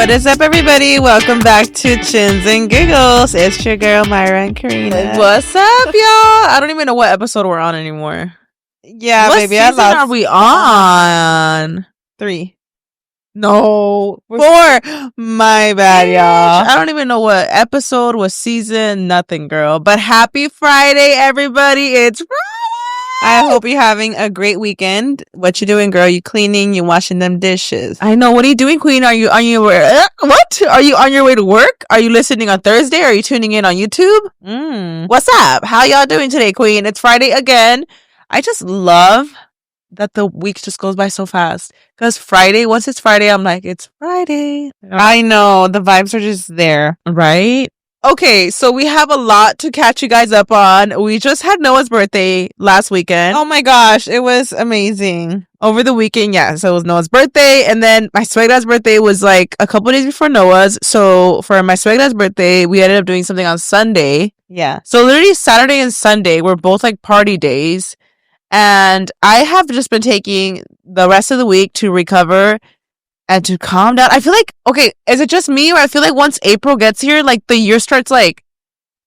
What is up, everybody? Welcome back to Chins and Giggles. It's your girl, Myra and Karina. What's up, y'all? I don't even know what episode we're on anymore. Yeah, what baby. season are we on? 3. No. 4. My bad, y'all. I don't even know what episode, what season, nothing, girl. But happy Friday, everybody. It's Friday. I hope you're having a great weekend. What you doing, girl? You cleaning? You washing them dishes? I know. What are you doing, Queen? Are you on your way? What? Are you on your way to work? Are you listening on Thursday? Are you tuning in on YouTube? What's up? How y'all doing today, Queen? It's Friday again. I just love that the week just goes by so fast. Because Friday, once it's Friday, I'm like, it's Friday. I know. The vibes are just there. Right? Okay, so we have a lot to catch you guys up on. We just had Noah's birthday last weekend. Oh my gosh, it was amazing. Over the weekend, yeah. So it was Noah's birthday, and then my suegra's birthday was like a couple days before Noah's. So for my suegra's birthday, we ended up doing something on Sunday. Yeah. So literally Saturday and Sunday were both like party days. And I have just been taking the rest of the week to recover and to calm down. I feel like, okay, is it just me, or I feel like once April gets here, like the year starts like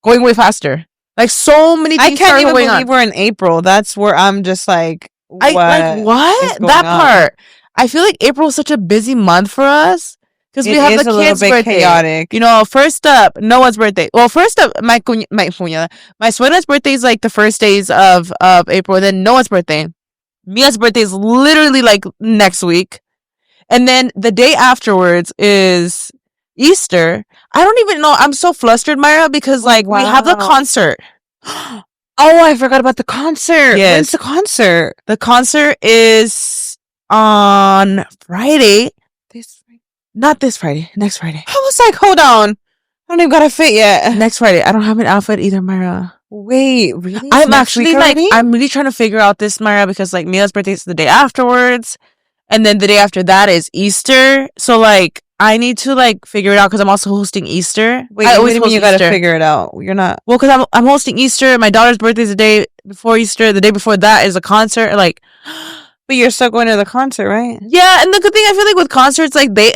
going way faster. Like so many things I can't even going believe we're in April. That's where I'm just like, what? What? That part. I feel like April is such a busy month for us because we have the kids' birthday. Chaotic. You know, first up, Noah's birthday. Well, first up, my suegra's birthday is like the first days of April. Then Noah's birthday. Mia's birthday is literally like next week. And then the day afterwards is Easter. I don't even know. I'm so flustered, Myra, because like we have the concert. Oh, I forgot about the concert. Yes. When's the concert? The concert is on Friday. Not this Friday. Next Friday. I was like, hold on. I don't even got a fit yet. Next Friday. I don't have an outfit either, Myra. Wait, really? I'm actually like, I'm really trying to figure out this, Myra, because like Mia's birthday is the day afterwards. And then the day after that is Easter. So, like, I need to, like, figure it out because I'm also hosting Easter. Wait, I always mean you gotta figure it out. You're not. Well, because I'm hosting Easter. My daughter's birthday is the day before Easter. The day before that is a concert. Like, but you're still going to the concert, right? Yeah, and the good thing, I feel like with concerts, like, they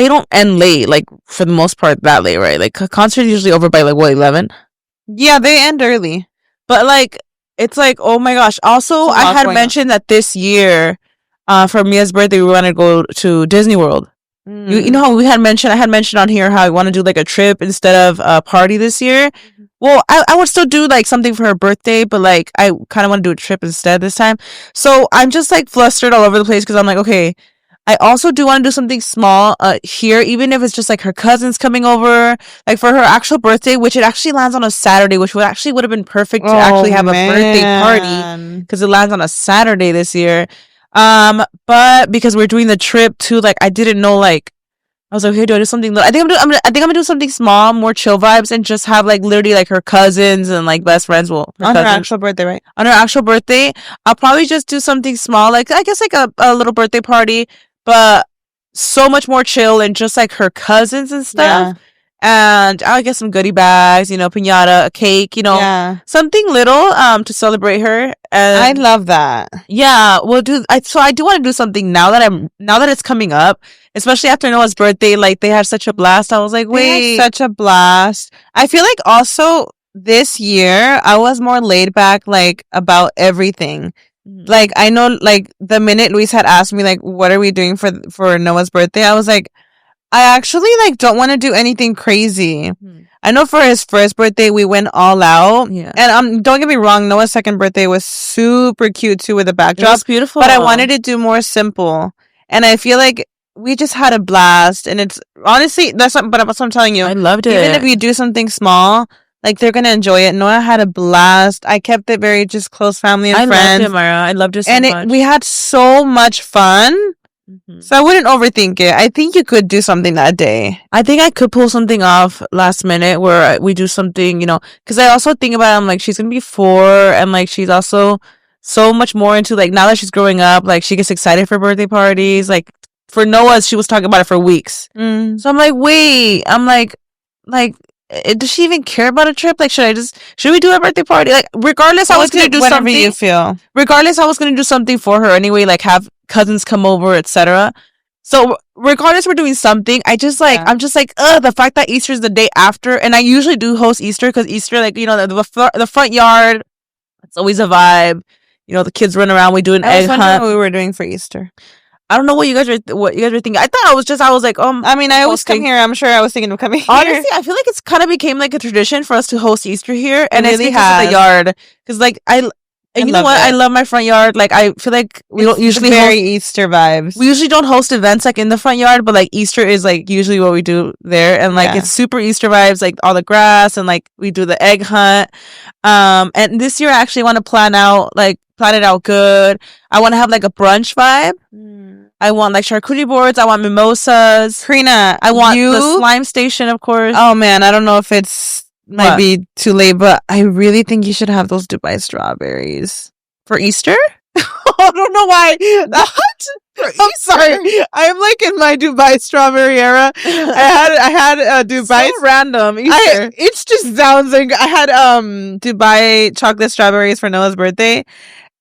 don't end late. Like, for the most part, that late, right? Like, a concert is usually over by, like, what, 11? Yeah, they end early. But, like, it's like, oh my gosh. Also, I had mentioned that this year, for Mia's birthday, we want to go to Disney World. You know how I had mentioned on here how I want to do like a trip instead of a party this year. Well, I would still do like something for her birthday, but like I kind of want to do a trip instead this time. So I'm just like flustered all over the place because I'm like, okay, I also do want to do something small here, even if it's just like her cousins coming over, like for her actual birthday, which it actually lands on a Saturday, which would have been perfect to actually have a birthday party because it lands on a Saturday this year. But because we're doing the trip too, like I didn't know, like I was like, okay, do I do something? I think I'm gonna do something small, more chill vibes, and just have like literally like her cousins and like best friends. Well, on her actual birthday, right? On her actual birthday, I'll probably just do something small, like I guess like a little birthday party, but so much more chill and just like her cousins and stuff. Yeah. And I'll get some goodie bags, you know, piñata, a cake, you know, something little to celebrate her. And I love that. Yeah, we'll do. So I do want to do something now that it's coming up, especially after Noah's birthday. Like they had such a blast. I was like, wait, such a blast. I feel like also this year I was more laid back, like about everything. Like I know, like the minute Luis had asked me, like, what are we doing for Noah's birthday? I was like, I actually like don't want to do anything crazy. I know for his first birthday we went all out. Yeah. And don't get me wrong, Noah's second birthday was super cute too with a backdrop. It was beautiful. But I wanted to do more simple. And I feel like we just had a blast, and it's honestly that's what I'm telling you. I loved it. Even if you do something small, like they're gonna enjoy it. Noah had a blast. I kept it very just close family and friends. I loved it, Myra. I loved it so much. We had so much fun. So I wouldn't overthink it. I think you could do something that day. I think I could pull something off last minute where we do something, you know, because I also think about it, I'm like, she's going to be 4 and like she's also so much more into like now that she's growing up, like she gets excited for birthday parties. Like for Noah's, she was talking about it for weeks. So I'm like, wait, I'm like, does she even care about a trip? Like, should we do a birthday party? Like, regardless, I was going to do something. You feel. Regardless, I was going to do something for her anyway, like have cousins come over, etc. So regardless, we're doing something. I'm just like, the fact that Easter is the day after, and I usually do host Easter because Easter, like, the front yard, it's always a vibe. The kids run around. We do an egg hunt. What we were doing for Easter. I don't know what you guys were thinking. I thought I was like, I mean, I always come here. I'm sure I was thinking of coming here. Honestly, I feel like it's kind of became like a tradition for us to host Easter here, and it's really because of the yard. Because like and you know what? I love my front yard. Like, I feel like we don't usually very Easter vibes. We usually don't host events like in the front yard, but like Easter is like usually what we do there, and like it's super Easter vibes. Like all the grass, and like we do the egg hunt. And this year I actually want to plan it out good. I want to have like a brunch vibe. I want like charcuterie boards. I want mimosas. Karina, I want the slime station, of course. Oh man, I don't know if it's might be too late, but I really think you should have those Dubai strawberries for Easter. I don't know why. I'm sorry. I'm like in my Dubai strawberry era. I had Dubai. So random. Easter. It's just sounds like I had Dubai chocolate strawberries for Noah's birthday.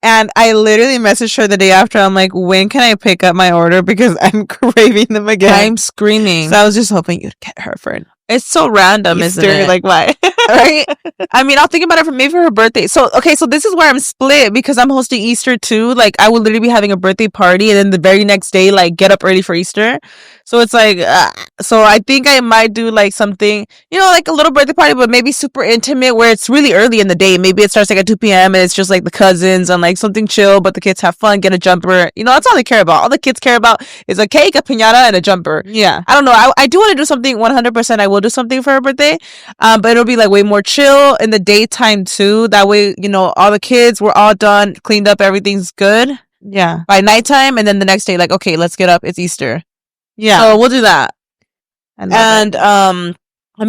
And I literally messaged her the day after. I'm like, when can I pick up my order? Because I'm craving them again. I'm screaming. So I was just hoping you'd get her for it. It's so random, Easter, isn't it? Like, why? Right? I mean, I'll think about it for maybe for her birthday. So, okay, so this is where I'm split because I'm hosting Easter too. Like, I will literally be having a birthday party and then the very next day, like, get up early for Easter. So it's like, so I think I might do like something, like a little birthday party, but maybe super intimate where it's really early in the day. Maybe it starts like at 2 p.m. and it's just like the cousins and like something chill, but the kids have fun, get a jumper. That's all they care about. All the kids care about is a cake, a piñata, and a jumper. Yeah. I don't know. I do want to do something 100%. I will do something for her birthday, but it'll be like way more chill in the daytime too. That way, all the kids, we're all done, cleaned up, everything's good. Yeah. By nighttime, and then the next day, like, okay, let's get up. It's Easter. Yeah. So we'll do that. And I'm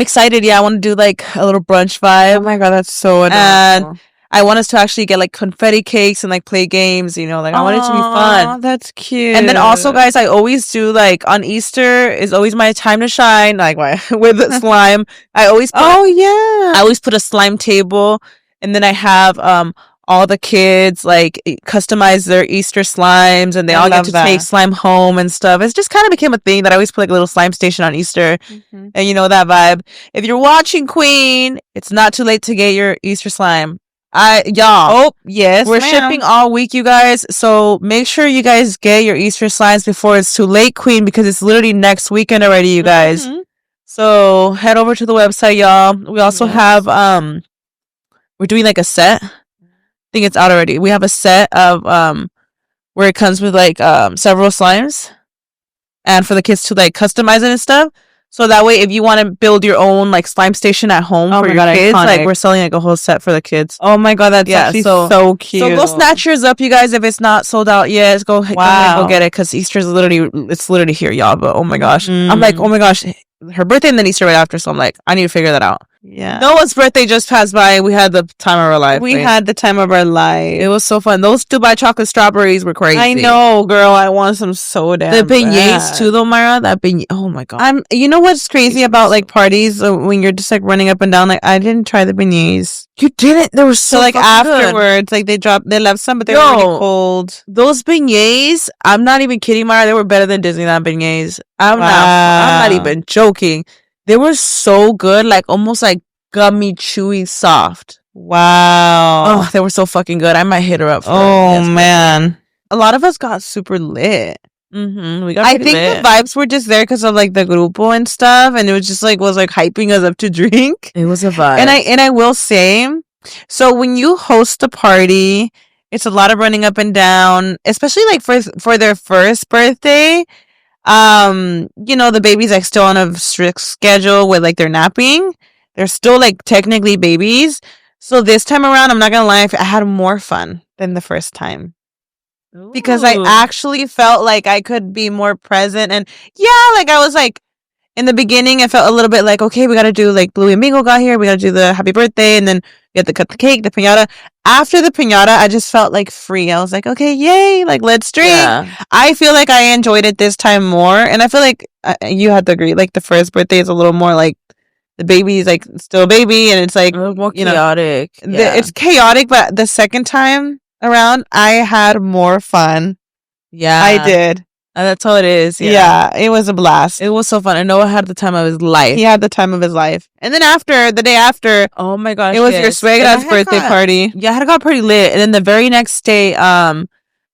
excited. Yeah, I want to do like a little brunch vibe. Oh my god, that's so adorable. And I want us to actually get like confetti cakes and like play games, like I want it to be fun. That's cute. And then also, guys, I always do like on Easter is always my time to shine, like with slime. I always I always put a slime table, and then I have all the kids like customize their Easter slimes, and they all get to take slime home and stuff. It's just kind of became a thing that I always put like a little slime station on Easter, and that vibe. If you're watching Queen, it's not too late to get your Easter slime. Oh yes, we're shipping all week, you guys. So make sure you guys get your Easter slimes before it's too late, Queen, because it's literally next weekend already, you guys. So head over to the website, y'all. We also have we're doing like a set. I think it's out already. We have a set of where it comes with like several slimes, and for the kids to like customize it and stuff. So that way, if you want to build your own like slime station at home for your kids, like we're selling like a whole set for the kids. Oh my god, that's actually so cute. So go snatch yours up, you guys. If it's not sold out yet, go get it, because Easter's literally here, y'all. But oh my gosh, I'm like, oh my gosh, her birthday and then Easter right after. So I'm like, I need to figure that out. Yeah. Noah's birthday just passed by. We had the time of our life. We had the time of our life. It was so fun. Those Dubai chocolate strawberries were crazy. I know, girl. I want some so damn The beignets too, though, Myra. That beignet. Oh my god. You know what's crazy about like parties when you're just like running up and down? Like I didn't try the beignets. You didn't? They were so like afterwards, like they left some, but they were really cold. Those beignets, I'm not even kidding, Myra. They were better than Disneyland beignets. I'm not even joking. They were so good, like almost like gummy, chewy, soft. Wow. Oh, they were so fucking good. I might hit her up. Man, a lot of us got super lit. We got. I think lit. The vibes were just there because of like the grupo and stuff, and it was just like hyping us up to drink. It was a vibe. And I will say, so when you host a party, it's a lot of running up and down, especially like for their first birthday. The baby's like still on a strict schedule with like their napping. They're still like technically babies. So this time around, I'm not gonna lie, I had more fun than the first time. Ooh. Because I actually felt like I could be more present, and like I was like in the beginning, I felt a little bit like, okay, we gotta do like Bluey and Bingo got here, we gotta do the happy birthday, and then we have to cut the cake, the piñata. After the piñata, I just felt like free. I was like, okay, yay, like let's drink. Yeah. I feel like I enjoyed it this time more, and I feel like you had to agree. Like the first birthday is a little more like the baby's like still a baby, and it's like more chaotic. It's chaotic, but the second time around, I had more fun. Yeah, I did. That's how it is. Yeah, it was a blast. It was so fun. And Noah had the time of his life. He had the time of his life. And then the day after, oh my gosh, it was your suegra's birthday party. Yeah, I had got pretty lit. And then the very next day, Raul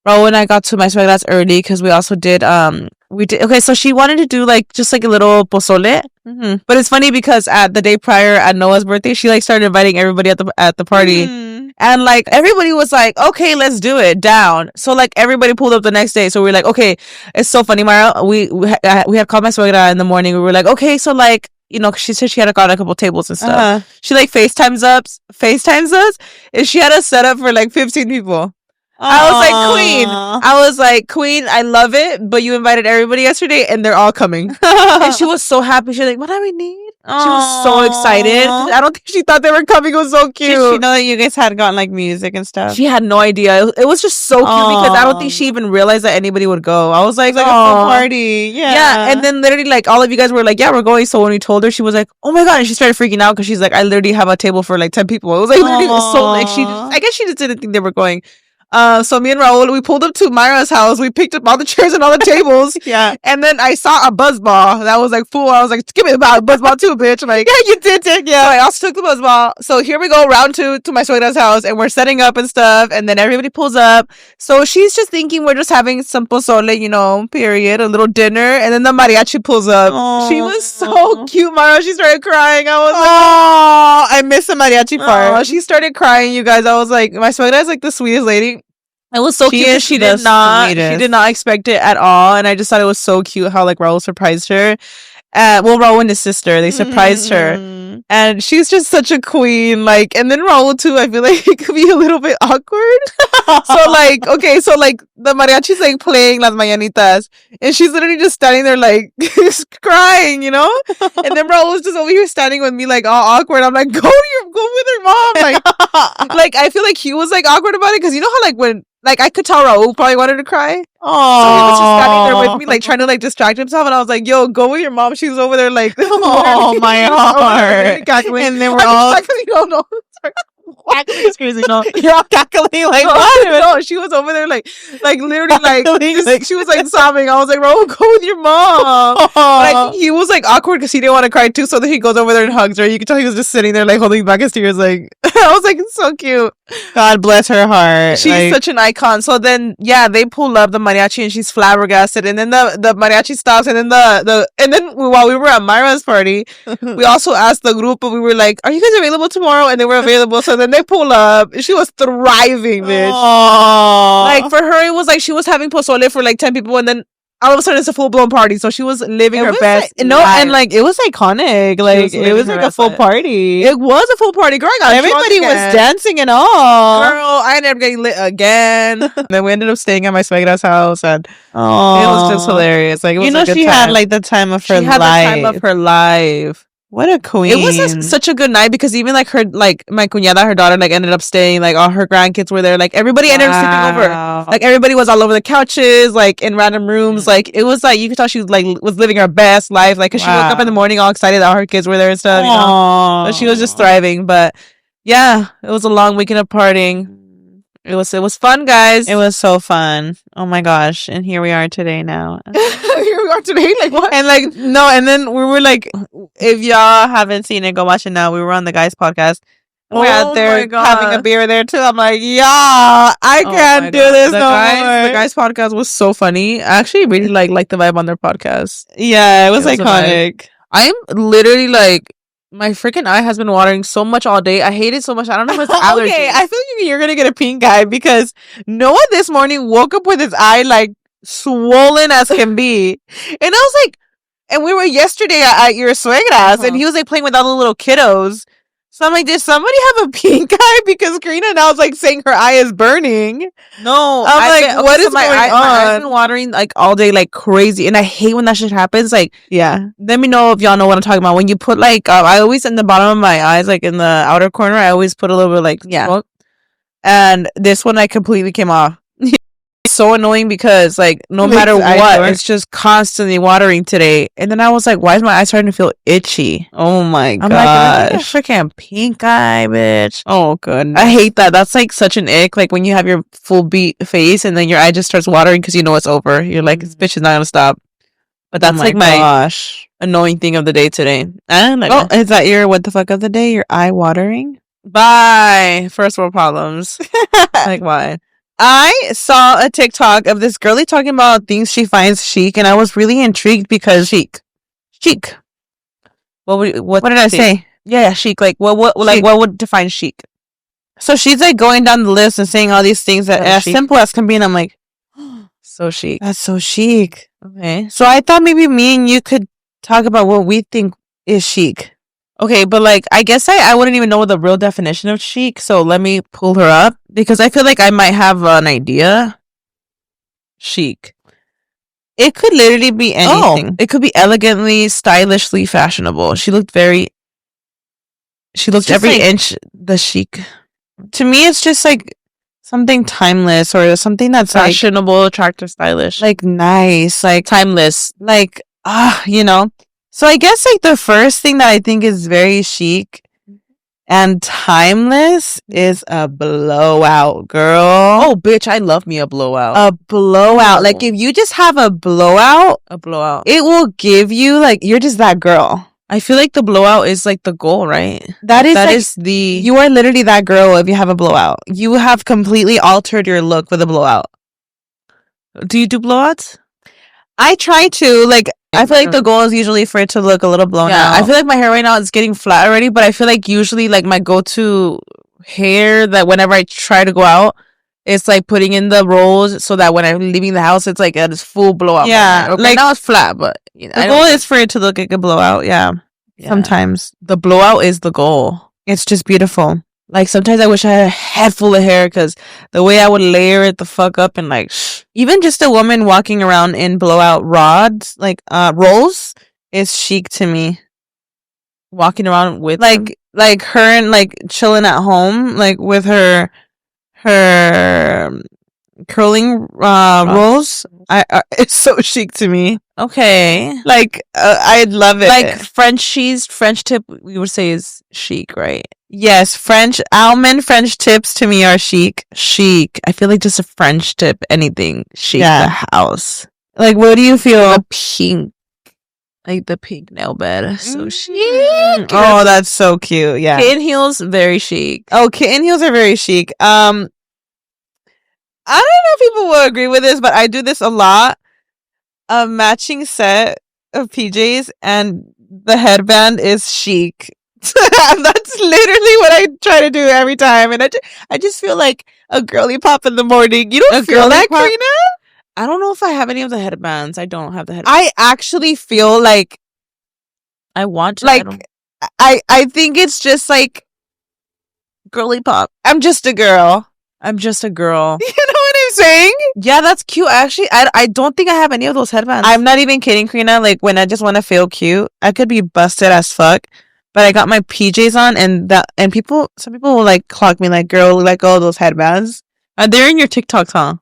and I got to my suegra's early because we also did okay, so she wanted to do like just like a little pozole. Mm-hmm. But it's funny because at the day prior at Noah's birthday, she like started inviting everybody at the party. And like everybody was like, okay, let's do it, down. So like everybody pulled up the next day. So we were like, okay, it's so funny, Mara. We had called my suegra in the morning. We were like, okay, so like, you know, she said she had got a couple tables and stuff. She like FaceTimes us, and she had us set up for like 15 people. I was like, Queen, I love it, but you invited everybody yesterday and they're all coming. And she was so happy. She was like, what do we need? Aww. She was so excited. I don't think she thought they were coming. It was so cute. Did she know that you guys had gotten like music and stuff? She had no idea. It was just so cute because I don't think she even realized that anybody would go. I was like, a full party. Yeah. And then literally like all of you guys were like, yeah, we're going. So when we told her, she was like, oh my God. And she started freaking out because she's like, I literally have a table for like 10 people. It was like literally so like I guess she just didn't think they were going. So me and Raul, we pulled up to Myra's house. We picked up all the chairs and all the tables. Yeah. And then I saw a buzz ball that was like full. I was like, give me the buzz ball too, bitch. I'm like, yeah, you did it. Yeah. So I also took the buzz ball. So here we go, round 2 to my suegra's house, and we're setting up and stuff. And then everybody pulls up. So she's just thinking we're just having some pozole, you know, period, a little dinner. And then the mariachi pulls up. Aww. She was so cute, Mara. She started crying. I was like, I miss the mariachi part. She started crying, you guys. I was like, my suegra is like the sweetest lady. It was so cute. She did not expect it at all, and I just thought it was so cute how like Raul surprised her. Raul and his sister, they surprised her, and she's just such a queen. Like, and then Raul too. I feel like it could be a little bit awkward. So like, okay, so like the mariachi's like playing Las Mañanitas, and she's literally just standing there like crying, you know. And then Raul was just over here standing with me like all awkward. I'm like, go with her mom. Like I feel like he was like awkward about it because you know how like when. Like, I could tell Raul probably wanted to cry. Oh, so he was just standing there with me, like, trying to, like, distract himself. And I was like, yo, go with your mom. She was over there, like, oh, my heart. And then we're all... No. Cackling is crazy. No, you're all cackling like what? No, she was over there like literally like she was like sobbing. I was like, Raul, go with your mom. But I think he was like awkward because he didn't want to cry too. So then he goes over there and hugs her. You can tell he was just sitting there like holding back his tears. Like I was like, it's so cute. God bless her heart. She's such an icon. So then they pull up the mariachi and she's flabbergasted. And then the mariachi stops. And then while we were at Myra's party, we also asked the group. We were like, are you guys available tomorrow? And they were available. So then they pull up. She was thriving, bitch. Aww. Like for her, it was like she was having pozole for like 10 people, and then all of a sudden it's a full blown party. So she was living her best. Like, no, and like it was iconic. Like it was like a full party. It was a full party, girl. Everybody was dancing and all. Girl, I ended up getting lit again. And then we ended up staying at my suegra's house, and it was just hilarious. Like it was, you know, she had like the time of her life. She had the time of her life. What a queen. It was such a good night because even like her, like my cuñada, her daughter, like ended up staying, like all her grandkids were there. Like everybody ended up sleeping over. Like everybody was all over the couches, like in random rooms. Like it was like, you could tell she was like, was living her best life. Like, cause she woke up in the morning all excited that all her kids were there and stuff, you know? So she was just thriving. But yeah, it was a long weekend of partying. It was fun, guys. It was so fun. Oh my gosh. And here we are today now. Here we are today? Like what? And like, no, and then we were like, if y'all haven't seen it, go watch it now. We were on the guys podcast. We're out there having a beer there too. I'm like, yeah, I can't do this no more. The guys podcast was so funny. I actually really like the vibe on their podcast. Yeah, it was iconic. I'm literally like, my freaking eye has been watering so much all day. I hate it so much. I don't know if it's allergies. Okay, I feel like you're gonna get a pink eye because Noah this morning woke up with his eye like swollen as can be, and I was like, and we were yesterday at your suegra's, and he was like playing with all the little kiddos. So I'm like, did somebody have a pink eye? Because Karina now is like saying her eye is burning. No, I'm like, what is going on? My eye's been watering like all day, like crazy, and I hate when that shit happens. Like, yeah, let me know if y'all know what I'm talking about. When you put like, I always in the bottom of my eyes, like in the outer corner, I always put a little bit like smoke. And this one, I completely came off. so annoying because like no matter what, it's just constantly watering today. And then I was like, why is my eye starting to feel itchy? Oh my gosh. I'm like, am I getting a freaking pink eye, bitch? Oh goodness. I hate that. That's like such an ick. Like when you have your full beat face and then your eye just starts watering because you know it's over. You're like, this bitch is not gonna stop. But that's like my annoying thing of the day today. Oh, is that your what the fuck of the day? Your eye watering? Bye. First world problems. Like why? I saw a TikTok of this girlie talking about things she finds chic, and I was really intrigued because chic. What did I say? Yeah, chic. Like what chic. Like what would define chic? So she's like going down the list and saying all these things that as chic? Simple as can be, and I'm like, so chic. That's so chic. Okay. So I thought maybe me and you could talk about what we think is chic. Okay, but like I guess I wouldn't even know the real definition of chic, so let me pull her up because I feel like I might have an idea. Chic. It could literally be anything. Oh, it could be elegantly, stylishly fashionable. She looked every like, inch the chic. To me, it's just like something timeless or something that's fashionable, like, attractive, stylish, like nice, like timeless, like you know. So I guess like the first thing that I think is very chic and timeless is a blowout, girl. Oh, bitch, I love me a blowout. A blowout. Like if you just have a blowout, it will give you like you're just that girl. I feel like the blowout is like the goal, right? That is you are literally that girl if you have a blowout. You have completely altered your look with a blowout. Do you do blowouts? I try to, like, I feel like the goal is usually for it to look a little blown out. I feel like my hair right now is getting flat already, but I feel like usually, like, my go-to hair that whenever I try to go out, it's like putting in the rolls so that when I'm leaving the house, it's like a full blowout. Yeah. Okay, like, now it's flat, but, you know, the goal is for it to look like a blowout, yeah. Sometimes. The blowout is the goal. It's just beautiful. Like, sometimes I wish I had a head full of hair because the way I would layer it the fuck up and, like, even just a woman walking around in blowout rolls is chic to me. Walking around with like her and, like, chilling at home, like, with her curling rolls. It's so chic to me. Okay. Like, I'd love it. Like, French tip, we would say is chic, right? Yes, almond French tips to me are chic. Chic. I feel like just a French tip, anything chic. Yeah. The house. Like, what do you feel? The pink. Like the pink nail bed. So chic. Oh, that's so cute. Yeah. Kitten heels, very chic. Oh, kitten heels are very chic. I don't know if people will agree with this, but I do this a lot. A matching set of PJs and the headband is chic. That's literally what I try to do every time, and I just feel like a girly pop in the morning. You don't feel that, Karina? I don't know if I have any of the headbands. I don't have the headbands. I actually feel like I want to. Like I think it's just like girly pop. I'm just a girl. You know what I'm saying? Yeah, that's cute. Actually, I don't think I have any of those headbands. I'm not even kidding, Karina. Like when I just want to feel cute, I could be busted as fuck. But I got my PJs on, and some people will like clock me like, "Girl, let go of those headbands." They're in your TikToks, huh?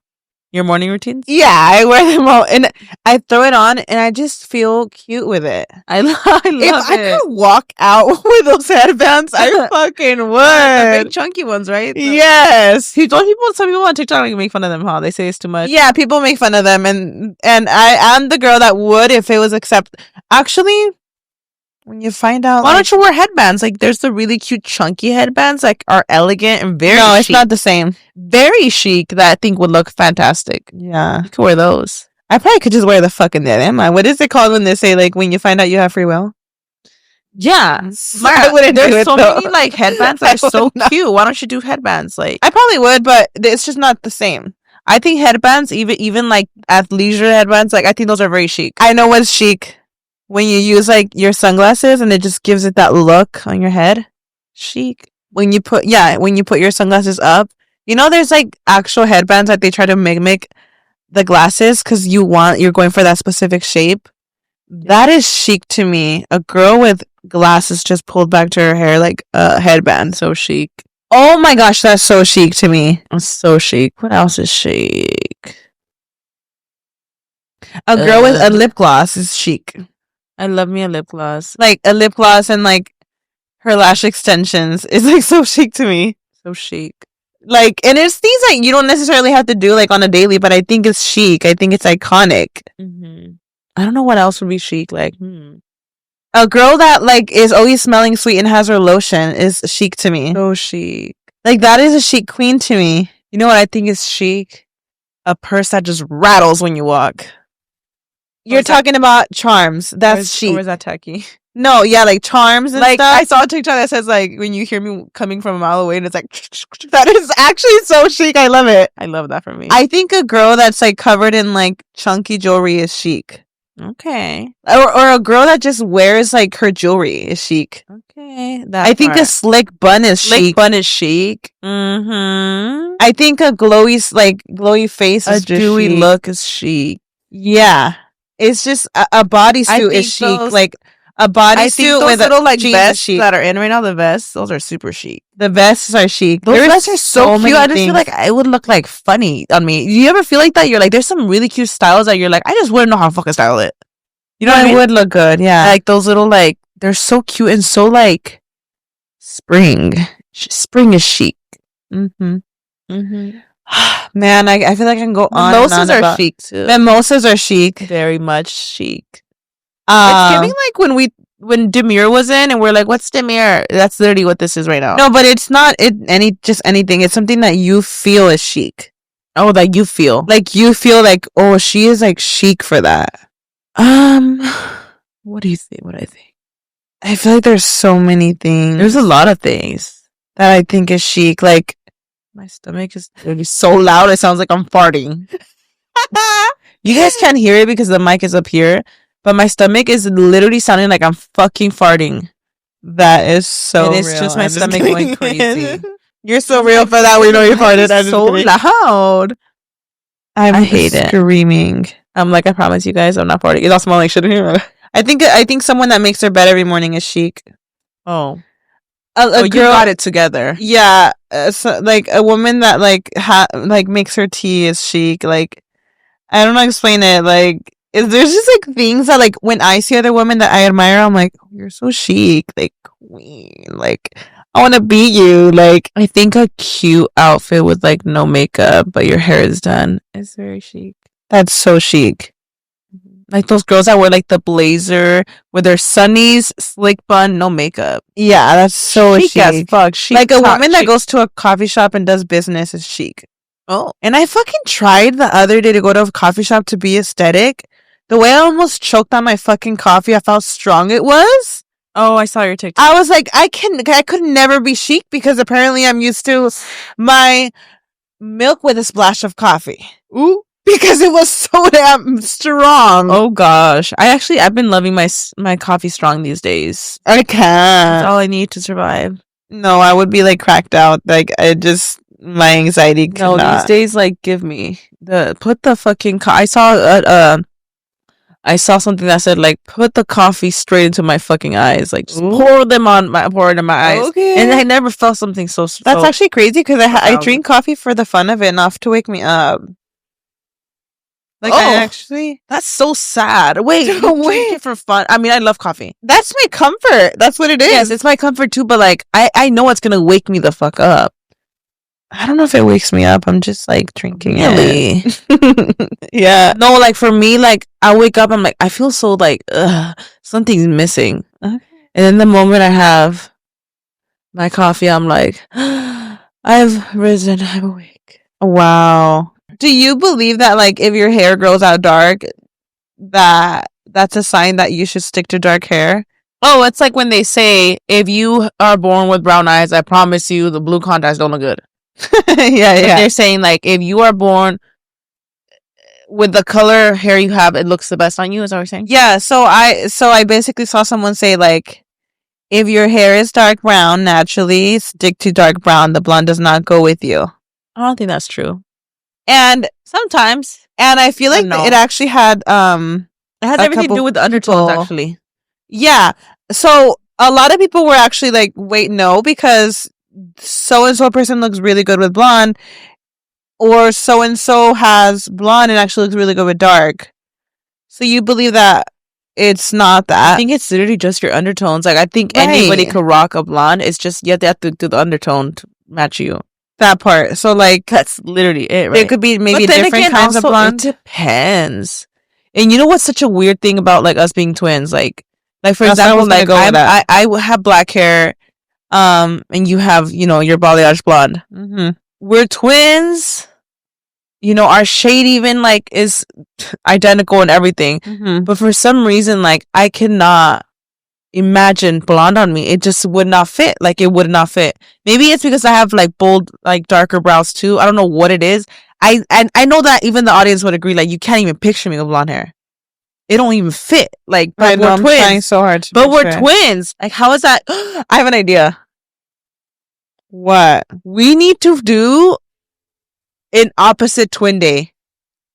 Your morning routines? Yeah, I wear them all, and I throw it on, and I just feel cute with it. I love it. If I could walk out with those headbands, I fucking would. The big chunky ones, right? Yes. Some people on TikTok like make fun of them, huh? They say it's too much. Yeah, people make fun of them, and I am the girl that would if it was Actually, when you find out, why don't you wear headbands? Like, there's the really cute chunky headbands, like, are elegant and very chic. It's not the same. Very chic that I think would look fantastic. Yeah. You could wear those. I probably could just wear the fucking diadema. What is it called when they say, like, when you find out you have free will? Yeah. I wouldn't do it, There's so though. many, like, headbands that are so cute. Why don't you do headbands? Like, I probably would, but it's just not the same. I think headbands, even like athleisure headbands, like, I think those are very chic. I know what's chic. When you use like your sunglasses and it just gives it that look on your head. Chic. When you put your sunglasses up, you know, there's like actual headbands that they try to mimic the glasses because you're going for that specific shape. That is chic to me. A girl with glasses just pulled back to her hair like a headband. So chic. Oh my gosh, that's so chic to me. It's so chic. What else is chic? A girl with a lip gloss is chic. I love me a lip gloss. Like a lip gloss and like her lash extensions is like so chic to me. So chic. Like, and it's things that you don't necessarily have to do like on a daily, but I think it's chic. I think it's iconic. Mm-hmm. I don't know what else would be chic. Like, a girl that like is always smelling sweet and has her lotion is chic to me. So chic. Like that is a chic queen to me. You know what I think is chic? A purse that just rattles when you walk. You're talking about charms. That's chic. Or is that tacky? No, yeah, like charms and like, stuff. I saw a TikTok that says like when you hear me coming from a mile away and it's like that is actually so chic. I love it. I love that for me. I think a girl that's like covered in like chunky jewelry is chic. Okay. Or a girl that just wears like her jewelry is chic. Okay. I think a slick bun is chic. Slick bun is chic. Mm-hmm. I think a glowy face is just dewy chic. look is chic. Yeah. It's just a bodysuit is chic. Like a bodysuit with little like vests chic. that are in right now. The vests, those are super chic. The vests are chic. Those vests are so cute. I just feel like it would look like funny on me. Do you ever feel like that? You're like, there's some really cute styles that you're like, I just wouldn't know how to fucking style it. You know what I mean? It would look good. Yeah. Like those little like they're so cute and so like spring. Spring is chic. Mm-hmm. Mm-hmm. Man, I feel like I can go on. Mimosas are chic too. Mimosas are chic. Very much chic. It's giving like when Demure was in and we're like, what's Demure? That's literally what this is right now. No, but it's not anything. It's something that you feel is chic. Oh, that you feel. Like you feel like, oh, she is like chic for that. What do you think? What I think? I feel like there's so many things. There's a lot of things that I think is chic. Like my stomach is literally so loud it sounds like I'm farting. You guys can't hear it because the mic is up here, but my stomach is literally sounding like I'm fucking farting. That is so real. It's just my stomach going crazy. You're so real for that. We know you farted. It's so loud. I hate it. Screaming. I'm like, I promise you guys, I'm not farting. It's all smelling like shit in here. I think someone that makes their bed every morning is chic. Oh. A girl, you got it together. Yeah, so, like a woman that like makes her tea is chic. Like I don't know how to explain it. Like there's just like things that like when I see other women that I admire, I'm like, oh, you're so chic, like queen. Like I want to be you. Like I think a cute outfit with like no makeup but your hair is done is very chic. That's so chic. Like those girls that wear like the blazer with their sunnies, slick bun, no makeup. Yeah, that's so chic as fuck. Chic, like a woman that goes to a coffee shop and does business is chic. Oh. And I fucking tried the other day to go to a coffee shop to be aesthetic. The way I almost choked on my fucking coffee, I felt how strong it was. Oh, I saw your TikTok. I was like, I could never be chic because apparently I'm used to my milk with a splash of coffee. Ooh. Because it was so damn strong. Oh gosh, I've been loving my coffee strong these days. I can't. That's all I need to survive. No, I would be like cracked out. Like my anxiety. No, these days, like give me put the fucking. I saw something that said like put the coffee straight into my fucking eyes. Like just pour it in my eyes. Okay. And I never felt something so. That's actually crazy because I drink coffee for the fun of it, not to wake me up. Like that's so sad. Wait, you drink it for fun. I mean, I love coffee. That's my comfort. That's what it is. Yes, it's my comfort too. But like, I know it's gonna wake me the fuck up. I don't know if it wakes me up. I'm just like drinking it. Yeah. No, like for me, like I wake up, I'm like, I feel so like, something's missing. Okay. And then the moment I have my coffee, I'm like, I've risen. I'm awake. Wow. Do you believe that like if your hair grows out dark, that's a sign that you should stick to dark hair? Oh, it's like when they say if you are born with brown eyes, I promise you the blue contacts don't look good. Yeah. They're saying like if you are born with the color hair you have, it looks the best on you. Is that what you're saying? Yeah. So I basically saw someone say like, if your hair is dark brown, naturally stick to dark brown. The blonde does not go with you. I don't think that's true. And sometimes, and I feel like it actually had it has everything to do with the undertones actually. Yeah. So a lot of people were actually like, wait, no, because so and so person looks really good with blonde, or so and so has blonde and actually looks really good with dark. So you believe that it's not that? I think it's literally just your undertones. Like I think anybody could rock a blonde. It's just you have to do the undertone to match you. That part. So like that's literally it, right? There could be maybe different kinds of blonde. It depends. And you know what's such a weird thing about like us being twins? Like for example, like I have black hair, and you have, you know, your balayage blonde. Mm-hmm. We're twins. You know, our shade even like is identical and everything. Mm-hmm. But for some reason, like I cannot imagine blonde on me. It just would not fit. Like it would not fit. Maybe it's because I have like bold, like darker brows too. I don't know what it is. I know that even the audience would agree. Like you can't even picture me with blonde hair. It don't even fit. Like, but we're twins. I'm trying so hard but we're twins. Like, how is that? I have an idea. What? We need to do an opposite twin day.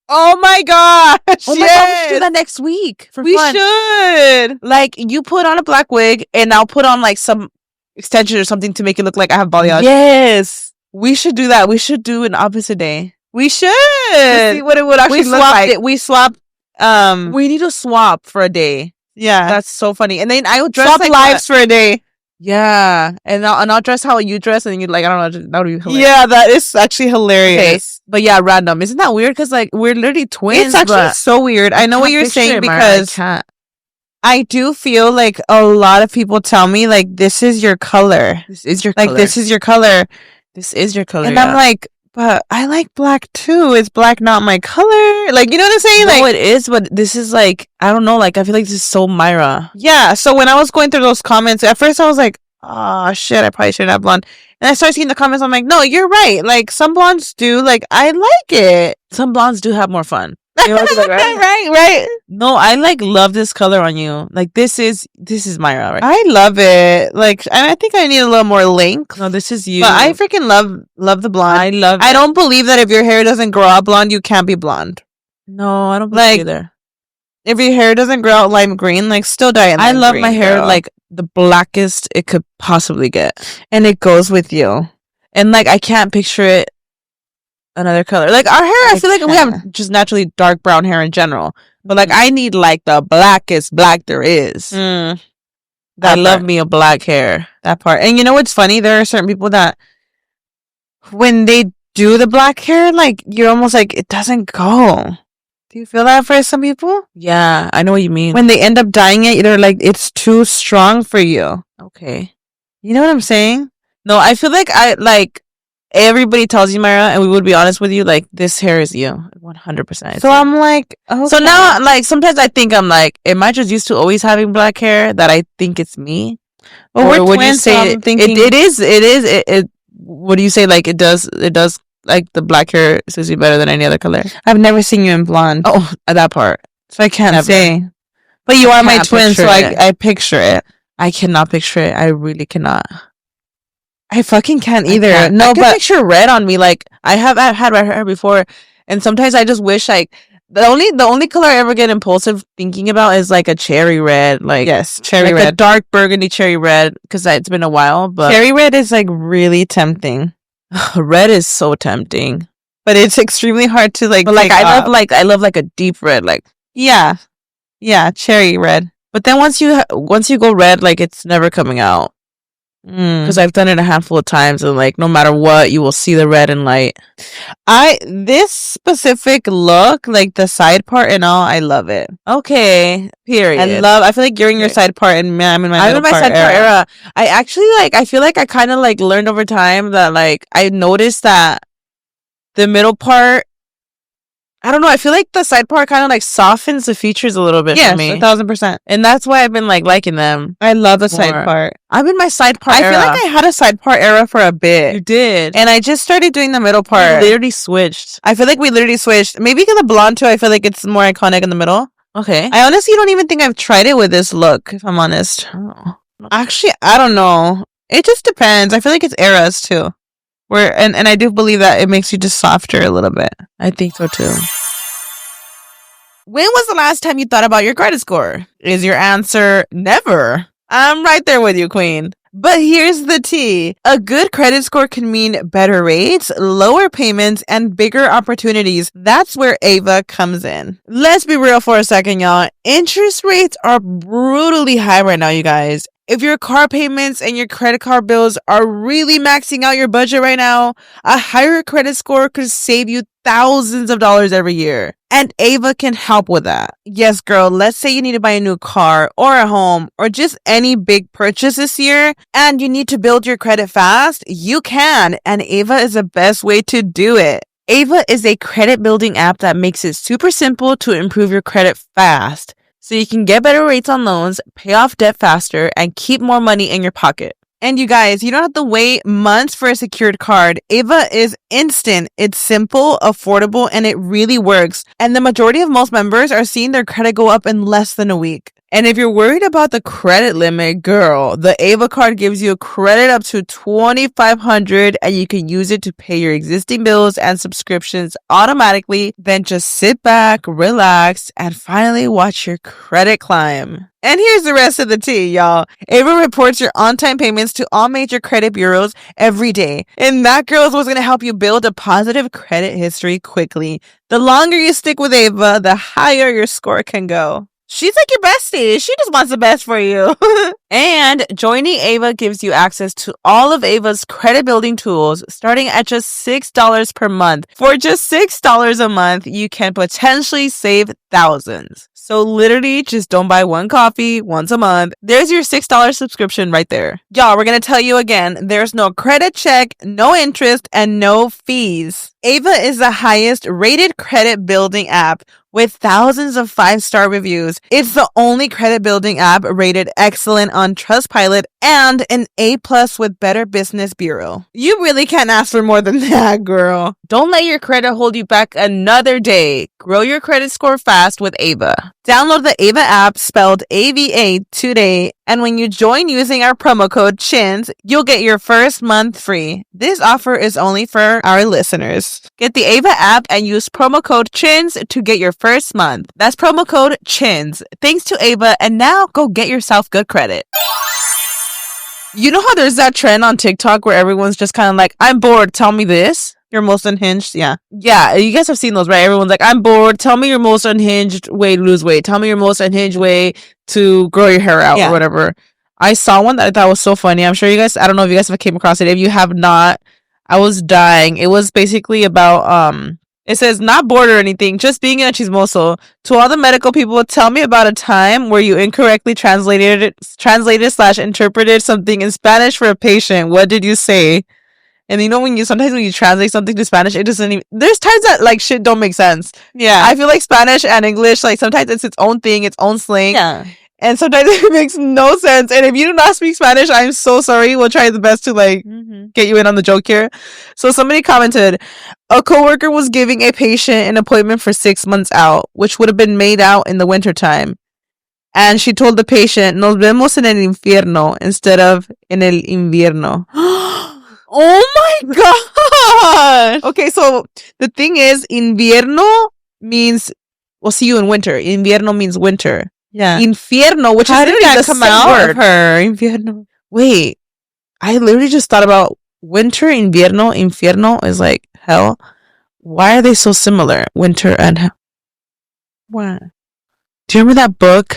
Oh my gosh! Oh my god, we should do that next week for fun. Should. Like, you put on a black wig, and I'll put on like some extension or something to make it look like I have balayage. Yes, we should do that. We should do an opposite day. We should see what it would actually look like. We swapped. We need to swap for a day. Yeah, that's so funny. And then I will dress swap like lives for a day. Yeah, and I'll dress how you dress, and you like I don't know, that would be hilarious. Yeah, that is actually hilarious. Okay. But yeah, random. Isn't that weird? Because like we're literally twins. It's actually so weird. I know what you're saying because I do feel like a lot of people tell me like this is your color. This is your like color. This is your color. This is your color. And I'm like, but I like black too. Is black not my color? Like, you know what I'm saying? No, it is, but this is like, I don't know, like I feel like this is so Myra. Yeah, so when I was going through those comments, at first I was like, oh shit, I probably shouldn't have blonde. And I started seeing the comments, I'm like, no, you're right. Like some blondes do, like I like it. Some blondes do have more fun. You know, like, right. No, I like love this color on you. Like this is Myra, right? I love it. Like, and I think I need a little more length. No, this is you. But I freaking love the blonde. I love it. I don't believe that if your hair doesn't grow out blonde, you can't be blonde. No, I don't believe either. If your hair doesn't grow out lime green, like still dye it. I love my hair like the blackest it could possibly get, and it goes with you. And like I can't picture it another color. Like our hair, I feel like we have just naturally dark brown hair in general, but like I need like the blackest black there is. I love me a black hair. That part. And you know what's funny? There are certain people that when they do the black hair, like you're almost like it doesn't go. Do you feel that for some people? Yeah, I know what you mean. When they end up dyeing it, they're like it's too strong for you. Okay. You know what I'm saying? No, I feel like everybody tells you, Myra, and we would be honest with you, like this hair is you 100%. So I'm like, okay. So now like sometimes I think I'm like, am I just used to always having black hair that I think it's me? Well, we're twins, so I'm thinking it is what do you say? Like it does like the black hair suits you better than any other color. I've never seen you in blonde. Oh, that part. So I can't say. But you are my twin, so I picture it. I cannot picture it. I really cannot. I fucking can't either. I can picture red on me. Like I've had red hair before, and sometimes I just wish like the only color I ever get impulsive thinking about is like a cherry red. Like yes, cherry like red, a dark burgundy cherry red. Because it's been a while, but cherry red is like really tempting. Red is so tempting, but it's extremely hard to like. But like I love like a deep red. Like yeah, cherry red. But then once you go red, like it's never coming out. Because I've done it a handful of times, and like no matter what, you will see the red and light. This specific look, like the side part and all, I love it. Okay, period. I feel like you're in your side part, and I'm in my side part era. I actually I feel like I kind of like learned over time that like I noticed that the middle part, I don't know. I feel like the side part kind of like softens the features a little bit for me. 1,000%. And that's why I've been like liking them. I love the side part. I'm in my side part era. I feel like I had a side part era for a bit. You did. And I just started doing the middle part. We literally switched. I feel like we literally switched. Maybe because of blonde too, I feel like it's more iconic in the middle. Okay. I honestly don't even think I've tried it with this look, if I'm honest. Oh. Actually, I don't know. It just depends. I feel like it's eras too. And I do believe that it makes you just softer a little bit. I think so too. When was the last time you thought about your credit score? Is your answer never? I'm right there with you, queen. But here's the tea. A good credit score can mean better rates, lower payments, and bigger opportunities. That's where Ava comes in. Let's be real for a second, y'all. Interest rates are brutally high right now, you guys. If your car payments and your credit card bills are really maxing out your budget right now, a higher credit score could save you thousands of dollars every year. And Ava can help with that. Yes, girl, let's say you need to buy a new car or a home or just any big purchase this year and you need to build your credit fast. You can, and Ava is the best way to do it. Ava is a credit building app that makes it super simple to improve your credit fast, so you can get better rates on loans, pay off debt faster, and keep more money in your pocket. And you guys, you don't have to wait months for a secured card. Ava is instant. It's simple, affordable, and it really works. And the majority of most members are seeing their credit go up in less than a week. And if you're worried about the credit limit, girl, the Ava card gives you a credit up to $2,500 and you can use it to pay your existing bills and subscriptions automatically. Then just sit back, relax, and finally watch your credit climb. And here's the rest of the tea, y'all. Ava reports your on-time payments to all major credit bureaus every day. And that, girl, is what's going to help you build a positive credit history quickly. The longer you stick with Ava, the higher your score can go. She's like your bestie. She just wants the best for you. And joining Ava gives you access to all of Ava's credit building tools starting at just $6 per month. For just $6 a month, you can potentially save thousands. So literally just don't buy one coffee once a month. There's your $6 subscription right there. Y'all, we're going to tell you again, there's no credit check, no interest, and no fees. Ava is the highest rated credit building app with thousands of 5-star reviews. It's the only credit building app rated excellent on Trustpilot and an A+ with Better Business Bureau. You really can't ask for more than that, girl. Don't let your credit hold you back another day. Grow your credit score fast with Ava. Download the Ava app, spelled AVA, today, and when you join using our promo code CHINS, you'll get your first month free. This offer is only for our listeners. Get the Ava app and use promo code CHINS to get your first month. That's promo code CHINS. Thanks to Ava, and now go get yourself good credit. You know how there's that trend on TikTok where everyone's just kind of like, I'm bored, tell me this? Your most unhinged, yeah. Yeah, you guys have seen those, right? Everyone's like, I'm bored, tell me your most unhinged way to lose weight. Tell me your most unhinged way to grow your hair out or whatever. I saw one that I thought was so funny. I'm sure you guys, I don't know if you guys have came across it. If you have not, I was dying. It was basically about, it says, not bored or anything, just being a chismoso. To all the medical people, tell me about a time where you incorrectly translated / interpreted something in Spanish for a patient. What did you say? And you know, sometimes when you translate something to Spanish, it doesn't even, there's times that like shit don't make sense. Yeah. I feel like Spanish and English, like sometimes it's its own thing, its own slang. Yeah. And sometimes it makes no sense. And if you do not speak Spanish, I'm so sorry. We'll try the best to get you in on the joke here. So somebody commented, a coworker was giving a patient an appointment for 6 months out, which would have been made out in the wintertime. And she told the patient, nos vemos en el infierno instead of en el invierno. Oh my god! Okay, so the thing is, invierno means we'll see you in winter. Invierno means winter. Yeah. Infierno, which how is did that the come same out word. of her? Infierno. Wait, I literally just thought about winter, invierno, infierno is like hell. Why are they so similar? Winter and hell. What? Do you remember that book?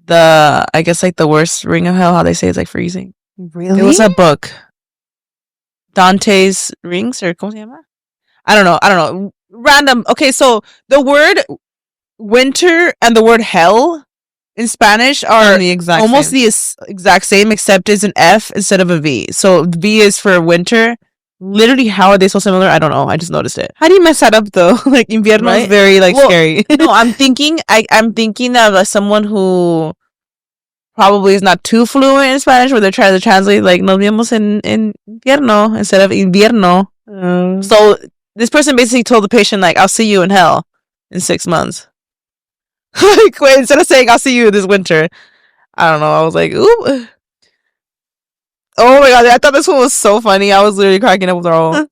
I guess like the worst ring of hell. How they say it's like freezing. Really? It was a book. Dante's Rings, or ¿cómo se llama? I don't know. Random. Okay, so the word winter and the word hell in Spanish are the exact almost same. the exact same, except it's an F instead of a V. So V is for winter. Literally, how are they so similar? I don't know. I just noticed it. How do you mess that up though? Like invierno is very scary. No, I'm thinking of someone who probably is not too fluent in Spanish, where they're trying to translate like nos vemos en invierno instead of invierno. So this person basically told the patient like, I'll see you in hell in 6 months. Like, wait, instead of saying I'll see you this winter, I don't know, I was like, ooh. Oh my god, I thought this one was so funny. I was literally cracking up with her all.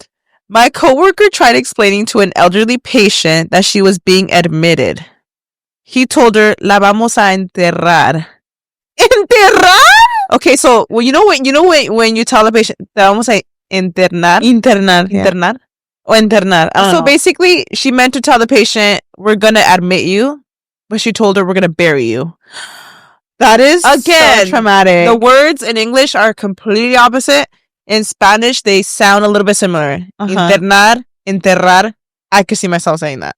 My coworker tried explaining to an elderly patient that she was being admitted. He told her, la vamos a enterrar. Enterrar? Okay, so well, when you tell the patient, they almost say internar, or internar. So basically, she meant to tell the patient, "We're gonna admit you," but she told her, "We're gonna bury you." That is again so traumatic. The words in English are completely opposite. In Spanish, they sound a little bit similar. Internar, enterrar. I could see myself saying that.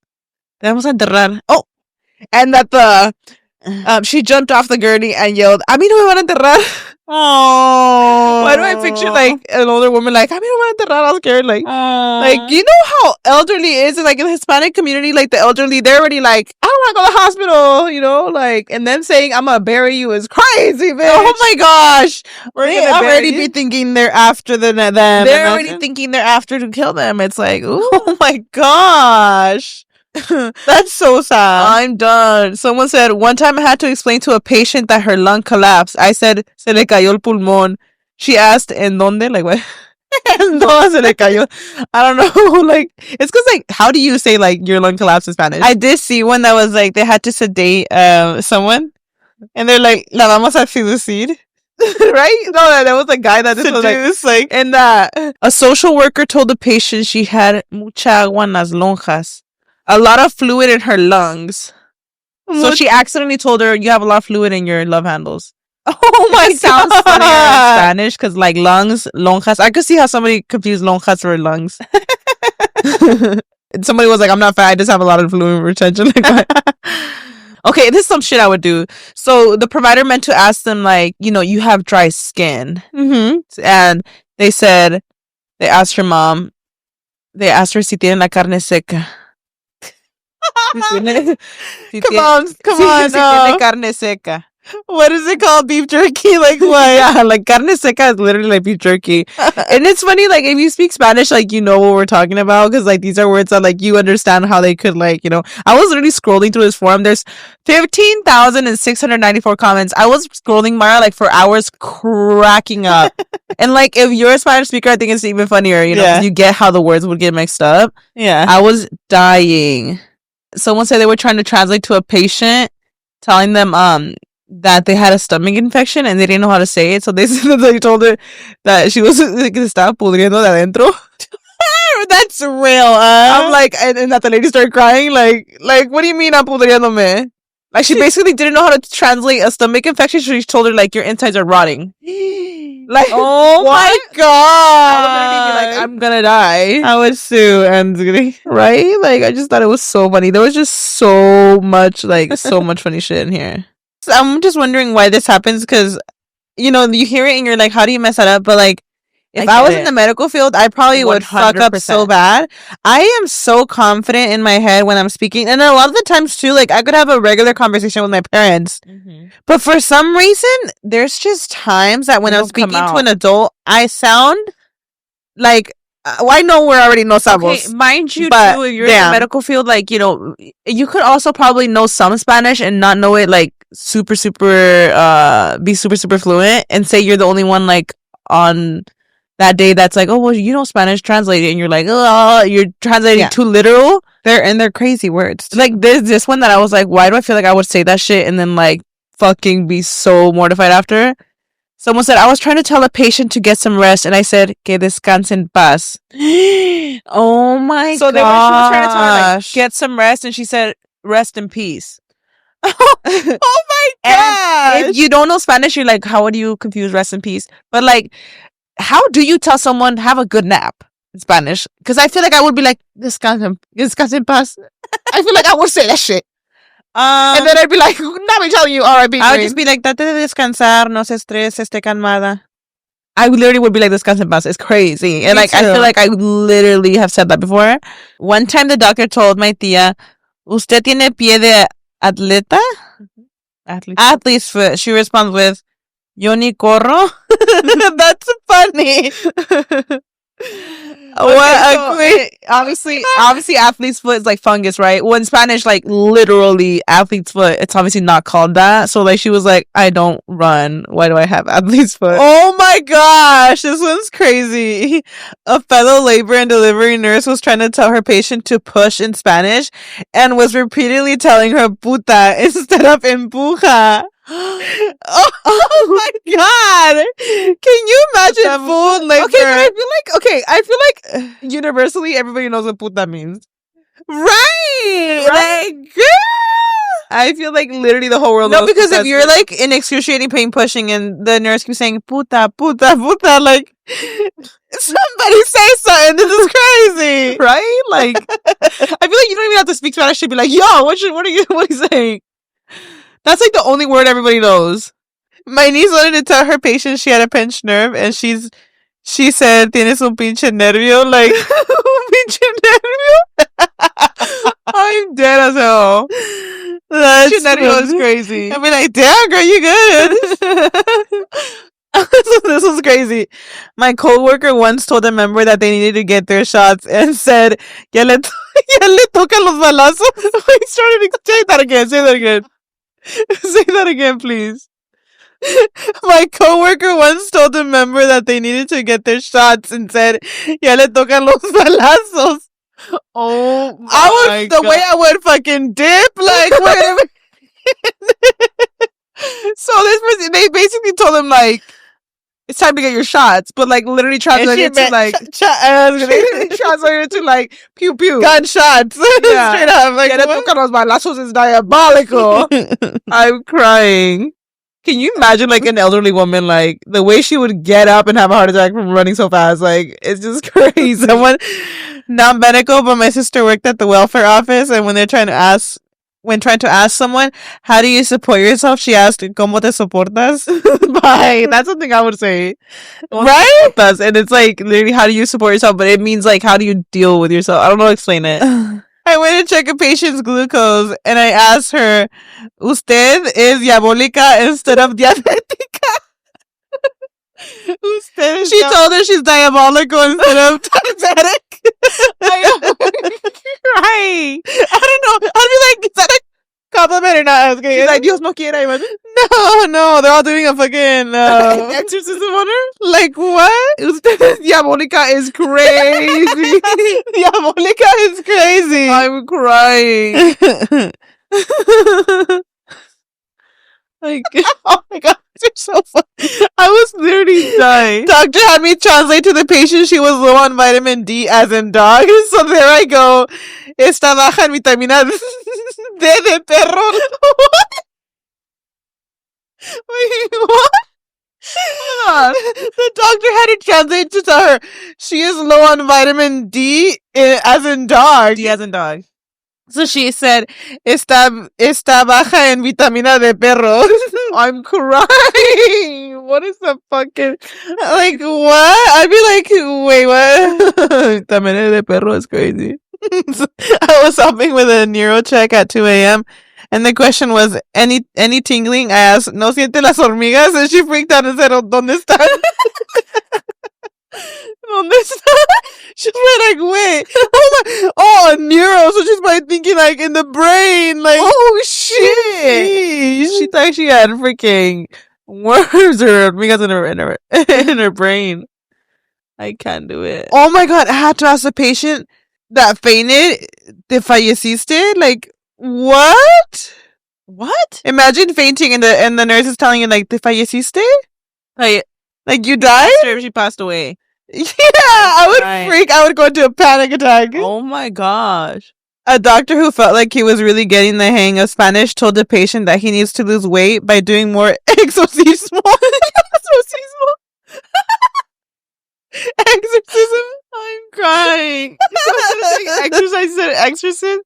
Vamos a enterrar. Oh, and that she jumped off the gurney and yelled, "A mí no me van a enterrar." Oh, why do I picture like an older woman like, "A mí no me van a enterrar"? I was scared. Like you know how elderly is, like in the Hispanic community, like the elderly, they're already like, "I don't want to go to the hospital," like, and them saying, "I'm gonna bury you" is crazy, bitch. Oh my gosh, they already be thinking they're after them. They're already thinking they're after to kill them. It's like, ooh. Oh my gosh. That's so sad. I'm done. Someone said, one time I had to explain to a patient that her lung collapsed. I said, se le cayó el pulmón. She asked, ¿en dónde? Like, what? ¿En dónde se le cayó? I don't know. Like, it's because, like, how do you say, like, your lung collapsed in Spanish? I did see one that was, like, they had to sedate someone. And they're like, la vamos a seducir. Right? No, that was a guy that this was like, and a social worker told the patient she had mucha agua en las lonjas. A lot of fluid in her lungs. So she accidentally told her, "You have a lot of fluid in your love handles." Oh my god. Sounds funnier in Spanish because like lungs, lonjas. I could see how somebody confused lonjas for lungs. And somebody was like, "I'm not fat. I just have a lot of fluid retention." Okay, this is some shit I would do. So the provider meant to ask them like, you have dry skin. Mm-hmm. And they asked her mom, they asked her si tiene la carne seca. Come on. Si tiene carne seca. What is it called? Beef jerky? Like what? Yeah, like carne seca is literally like beef jerky. And it's funny, like if you speak Spanish, like you know what we're talking about because like these are words that like you understand how they could like I was literally scrolling through this forum. There's 15,694 comments. I was scrolling Mara like for hours, cracking up. And like if you're a Spanish speaker, I think it's even funnier. Because you get how the words would get mixed up. Yeah, I was dying. Someone said they were trying to translate to a patient, telling them that they had a stomach infection and they didn't know how to say it, so they told her that she was like, estaba pudriendo de adentro. That's real. I'm like, and that the lady started crying. Like, what do you mean I'm pudriéndome? Like she basically didn't know how to translate a stomach infection. So she told her like your insides are rotting. Like, oh my god! I would be like, I'm gonna die. I would sue and right. Like, I just thought it was so funny. There was just so much funny shit in here. So I'm just wondering why this happens because you hear it and you're like, how do you mess that up? But like, if I was in the medical field, I probably 100%. Would fuck up so bad. I am so confident in my head when I'm speaking. And a lot of the times, too, like, I could have a regular conversation with my parents. Mm-hmm. But for some reason, there's just times that when I'm speaking to an adult, I sound like... I know we're already no sabos. Okay, mind you, too, if you're in the medical field, like, you could also probably know some Spanish and not know it, like, super, be super, super fluent and say you're the only one, like, on... that day that's like, oh well, Spanish, translate it, and you're like, oh, you're translating too literal. They're crazy words. Like there's this one that I was like, why do I feel like I would say that shit and then like fucking be so mortified after? Someone said I was trying to tell a patient to get some rest and I said que descanse en paz. Oh my god. So she was trying to tell her like, get some rest and she said rest in peace. Oh my god. If you don't know Spanish, you're like, how would you confuse rest in peace? But like, how do you tell someone have a good nap in Spanish? Because I feel like I would be like, descanse en paz. I feel like I would say that shit. And then I'd be like, not me telling you, R.I.P. I would just be like, date de descansar, no se estrese, esté calmada. I literally would be like, descanse en paz. It's crazy. And like, I feel like I literally have said that before. One time the doctor told my tía, ¿usted tiene pie de atleta? Athlete's foot. She responds with, yo ni corro. That's funny. Obviously athlete's foot is like fungus, right? Well, in Spanish, like literally athlete's foot, it's obviously not called that. So like she was like, I don't run. Why do I have athlete's foot? Oh my gosh, this one's crazy. A fellow labor and delivery nurse was trying to tell her patient to push in Spanish and was repeatedly telling her puta instead of empuja. Oh my god! Can you imagine full labor? Okay, but I feel like universally everybody knows what puta means. Right? Like, girl. I feel like literally the whole world knows. No, because if you're like in excruciating pain pushing and the nurse keeps saying puta, puta, puta, like somebody say something. This is crazy. Right? Like I feel like you don't even have to speak Spanish to be like, yo, what are you saying? That's like the only word everybody knows. My niece wanted to tell her patient she had a pinched nerve, and she said, "Tienes un pinche nervio," like un pinche nervio. I'm dead as hell. That nervio is crazy. I mean, like, damn, girl, you good? This was crazy. My coworker once told a member that they needed to get their shots and said, "Ya le tocan los balazos." Wait, say that again. Say that again. Say that again, please. My coworker once told a member that they needed to get their shots and said, "Ya le tocan los balazos." Oh my God. The way I would fucking dip, like whatever. So this person, they basically told him like, it's time to get your shots, but like literally translated to like translated to like pew pew gunshots. Yeah. Straight up, like los balazos is diabolical. I'm crying. Can you imagine like an elderly woman, like the way she would get up and have a heart attack from running so fast? Like it's just crazy. Someone not medical, but my sister worked at the welfare office, and when trying to ask someone, how do you support yourself, she asked, ¿Cómo te soportas? Bye. That's something I would say. Right? And it's like literally, how do you support yourself? But it means like, how do you deal with yourself? I don't know how to explain it. I went to check a patient's glucose, and I asked her, ¿Usted es diabólica instead of diabética? She told her she's diabolical instead of diabetic. Right. I don't know. I'd be like, is that a compliment or not? Okay. She's like, Dios no quiera. No, they're all doing a fucking exorcism on her. Like, what? Diabolica is crazy. Diabolica is crazy. I'm crying. Like, oh my god, you're so funny. I was literally dying. Doctor had me translate to the patient she was low on vitamin D, as in dog. So there I go. Está baja en vitamina D de perro. What? Wait, what? Hold on. The doctor had to translate to tell her she is low on vitamin D, as in dog. D as in dog. So she said, está baja en vitamina de perro. I'm crying. What is the fucking... Like, what? I'd be like, wait, what? Vitamina de perro is crazy. I was helping with a neuro check at 2 a.m. And the question was, any tingling? I asked, ¿No siente las hormigas? And she freaked out and said, ¿Dónde están? ¿Dónde están? She's like, wait. Oh, neuro. So she's probably thinking like in the brain. Like, oh shit. She thought she had freaking worms or hormigas in her brain. I can't do it. Oh my god, I had to ask the patient that fainted, ¿Te falleciste? Like, what? What? Imagine fainting and the nurse is telling you like, ¿Te falleciste? Like you died? Sure, she passed away. Yeah, I would freak. I would go into a panic attack. Oh my gosh. A doctor who felt like he was really getting the hang of Spanish told the patient that he needs to lose weight by doing more exorcismo. Exorcism. I'm crying. Exorcism.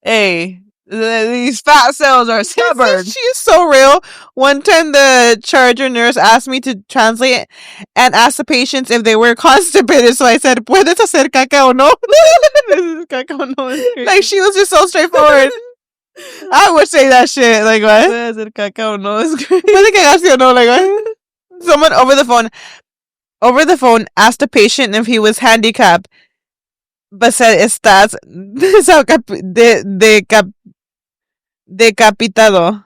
Hey, these fat cells are stubborn. She is so real. One time the charger nurse asked me to translate and ask the patients if they were constipated. So I said, ¿Puedes hacer caca o no? Like, she was just so straightforward. I would say that shit. Like, what? ¿Puedes hacer caca o no? It's crazy. ¿Puede cagarse o no? Like, what? Someone over the phone asked the patient if he was handicapped, but said, ¿Estás decapitado?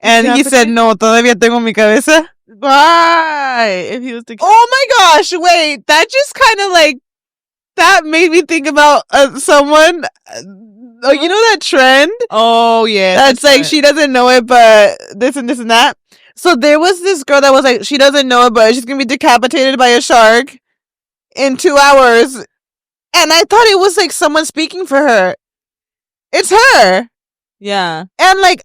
And he said, no, todavía tengo mi cabeza. Why? If he was oh my gosh, wait, that just kind of like, that made me think about someone Oh, you know that trend? Oh yeah, that's like she doesn't know it, but this and this and that. So there was this girl that was like, she doesn't know it, but she's gonna be decapitated by a shark in 2 hours, and I thought it was like someone speaking for her. It's her. Yeah, and like.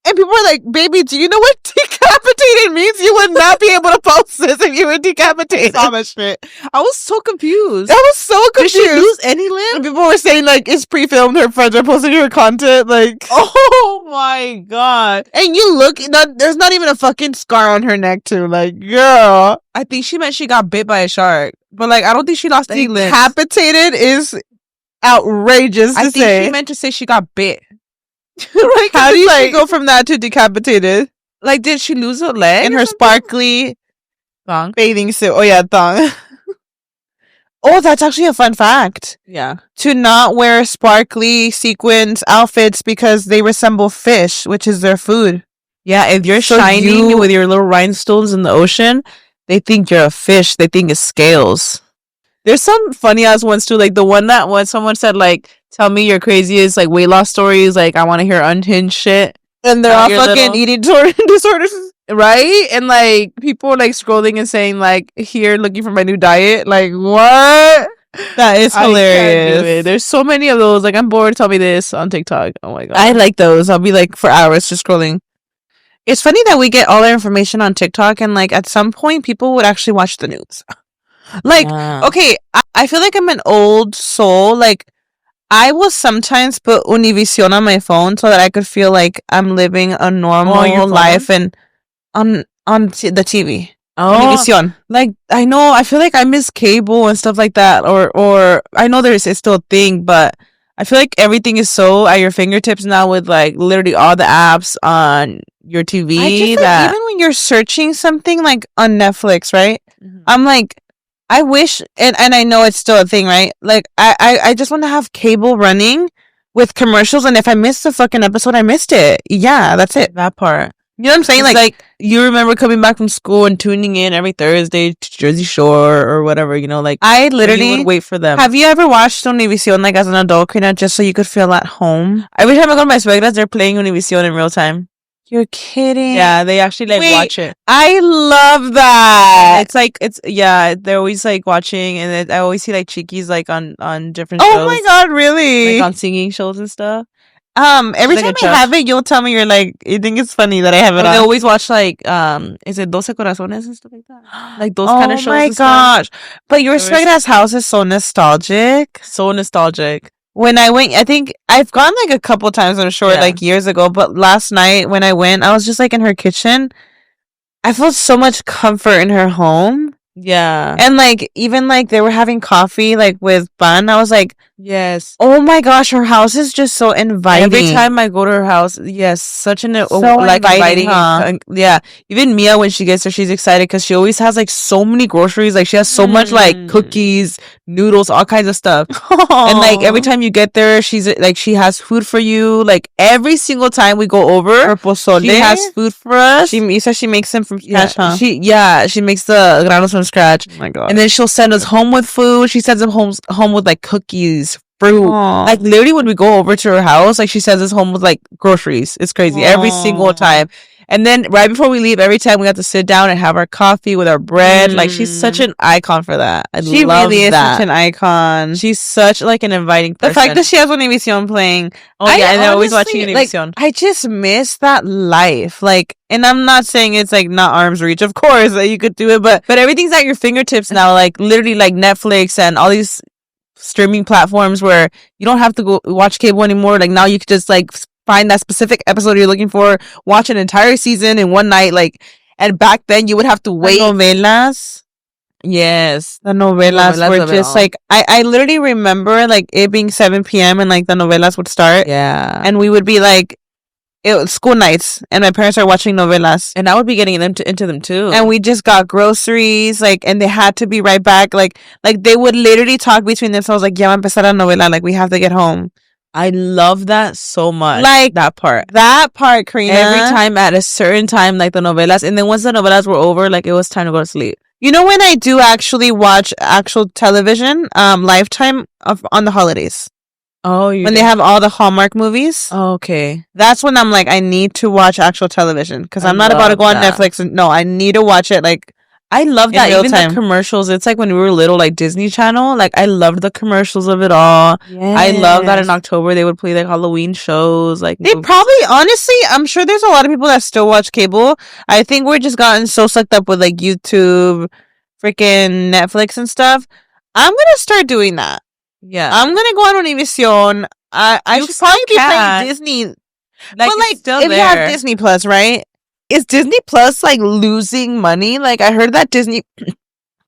And people are like, baby, do you know what decapitated means? You would not be able to post this if you were decapitated. I saw that shit. I was so confused. I was so confused. Did she lose any limb? And people were saying, like, it's pre-filmed. Her friends are posting her content. Like, oh my god. And you look, there's not even a fucking scar on her neck, too. Like, girl. I think she meant she got bit by a shark. But, like, I don't think she lost any limbs. Decapitated is outrageous to say. I think she meant to say she got bit. Like, how do you go from that to decapitated? Like, did she lose a leg in her sparkly thong bathing suit? Oh yeah, thong. Oh, that's actually a fun fact. Yeah, to not wear sparkly sequins outfits because they resemble fish, which is their food. Yeah, if you're shining with your little rhinestones in the ocean, they think you're a fish. They think it's scales. There's some funny ass ones too, like the one that when someone said like, "Tell me your craziest like weight loss stories." Like, I want to hear unhinged shit, and they're all fucking eating disorders, right? And like people are like scrolling and saying like, "Here, looking for my new diet." Like, what? That is hilarious. I can't do it. There's so many of those. Like, I'm bored. Tell me this on TikTok. Oh my god, I like those. I'll be like for hours just scrolling. It's funny that we get all our information on TikTok, and like at some point, people would actually watch the news. Like, okay, I feel like I'm an old soul. Like, I will sometimes put Univision on my phone so that I could feel like I'm living a normal life and on the TV. Oh, Univision. Like, I know, I feel like I miss cable and stuff like that. Or I know it's still a thing, but I feel like everything is so at your fingertips now with like literally all the apps on your TV. I just, like, even when you're searching something like on Netflix, right? Mm-hmm. I'm like, I wish, and I know it's still a thing, right? Like, I just want to have cable running with commercials, and if I missed the fucking episode, I missed it. Yeah, that's it. That part. You know what I'm saying? Like you remember coming back from school and tuning in every Thursday to Jersey Shore or whatever, you know, like I literally would wait for them. Have you ever watched Univision like as an adult, Karina, just so you could feel at home? Every time I go to my suegras, they're playing Univision in real time. You're kidding. Yeah, they actually like watch it. I love that. They're always like watching, and I always see like cheekies like on different shows. Oh my god, really? Like on singing shows and stuff. Every time I have it, you'll tell me you think it's funny that I have it on. They always watch like is it 12 Corazones and stuff like that? Like those kind of shows. Oh my gosh. But your suegra's house is so nostalgic. So nostalgic. When I went, I think I've gone like a couple times, I'm sure, like years ago. But last night when I went, I was just like in her kitchen. I felt so much comfort in her home. Yeah. And like, even like they were having coffee like with bun. I was like, yes. Oh my gosh, her house is just so inviting. Every time I go to her house, yes, such an so like inviting. Yeah. Even Mia, when she gets there, she's excited because she always has like so many groceries. Like she has so much like cookies, noodles, all kinds of stuff. And like every time you get there, she's like she has food for you. Like every single time we go over, her pozole, she has food for us. You said she makes them from scratch, huh? She makes the granos from scratch. Oh my god. And then she'll send us home with food. She sends them home with like cookies, fruit. Aww. Like literally when we go over to her house, like she sends us home with like groceries. It's crazy. Aww. Every single time. And then right before we leave, every time we have to sit down and have our coffee with our bread. Like she's such an icon for that. She really is such an icon. She's such like an inviting person. The fact that she has Univision playing. Oh yeah, and they're always watching Univision. Like, I just miss that life. Like, and I'm not saying it's like not arm's reach. Of course that you could do it, but everything's at your fingertips now. Like literally like Netflix and all these streaming platforms where you don't have to go watch cable anymore. Like now you could just like find that specific episode you're looking for, watch an entire season in one night. Like, and back then you would have to wait. The novelas. Yes, the novelas were just like I literally remember like it being 7 p.m. and like the novelas would start. Yeah, and we would be like, it was school nights, and my parents are watching novelas, and I would be getting them into them too. And we just got groceries, like, and they had to be right back. Like they would literally talk between themselves, like, "Ya va a empezar la novela, like we have to get home." I love that so much. Like that part, Karina. Every time at a certain time, like the novelas, and then once the novelas were over, like it was time to go to sleep. You know when I do actually watch actual television, Lifetime on the holidays. Oh, when they have all the Hallmark movies. Oh, okay. That's when I'm like, I need to watch actual television because I'm not about to go on Netflix and no, I need to watch it like. I love that. Even time. The commercials. It's like when we were little, like Disney Channel. Like I loved the commercials of it all. Yes. I love that in October they would play like Halloween shows. Like they probably, honestly, I'm sure there's a lot of people that still watch cable. I think we're just gotten so sucked up with like YouTube, freaking Netflix and stuff. I'm gonna start doing that. Yeah, I'm gonna go on Univision. I should probably be playing Disney. Like, but like, if you have Disney Plus, right? Is Disney Plus like losing money? Like I heard that Disney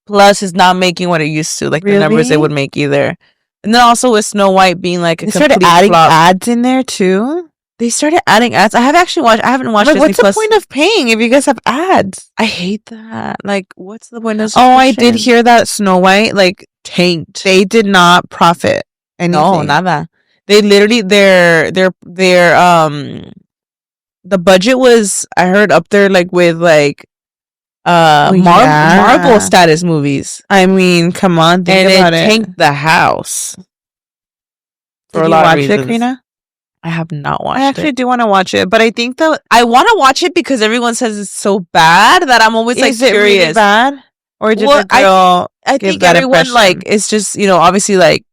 Plus is not making what it used to, like the numbers it would make either. And then also with Snow White being like they started adding ads in there too. They started adding ads. I haven't watched like, Disney what's Plus. The point of paying if you guys have ads? I hate that. Like, what's the point of? Oh, I did hear that Snow White like tanked. They did not profit anything. No, nada. They literally the budget was, I heard, up there like with like Marvel status movies. I mean, come on, think about it. Tanked the house. Did you watch it, Karina? I have not watched it. I actually do want to watch it, but I think that I want to watch it because everyone says it's so bad that I'm always like curious. Really bad? Or did the girl I think everyone like, it's just, you know, obviously like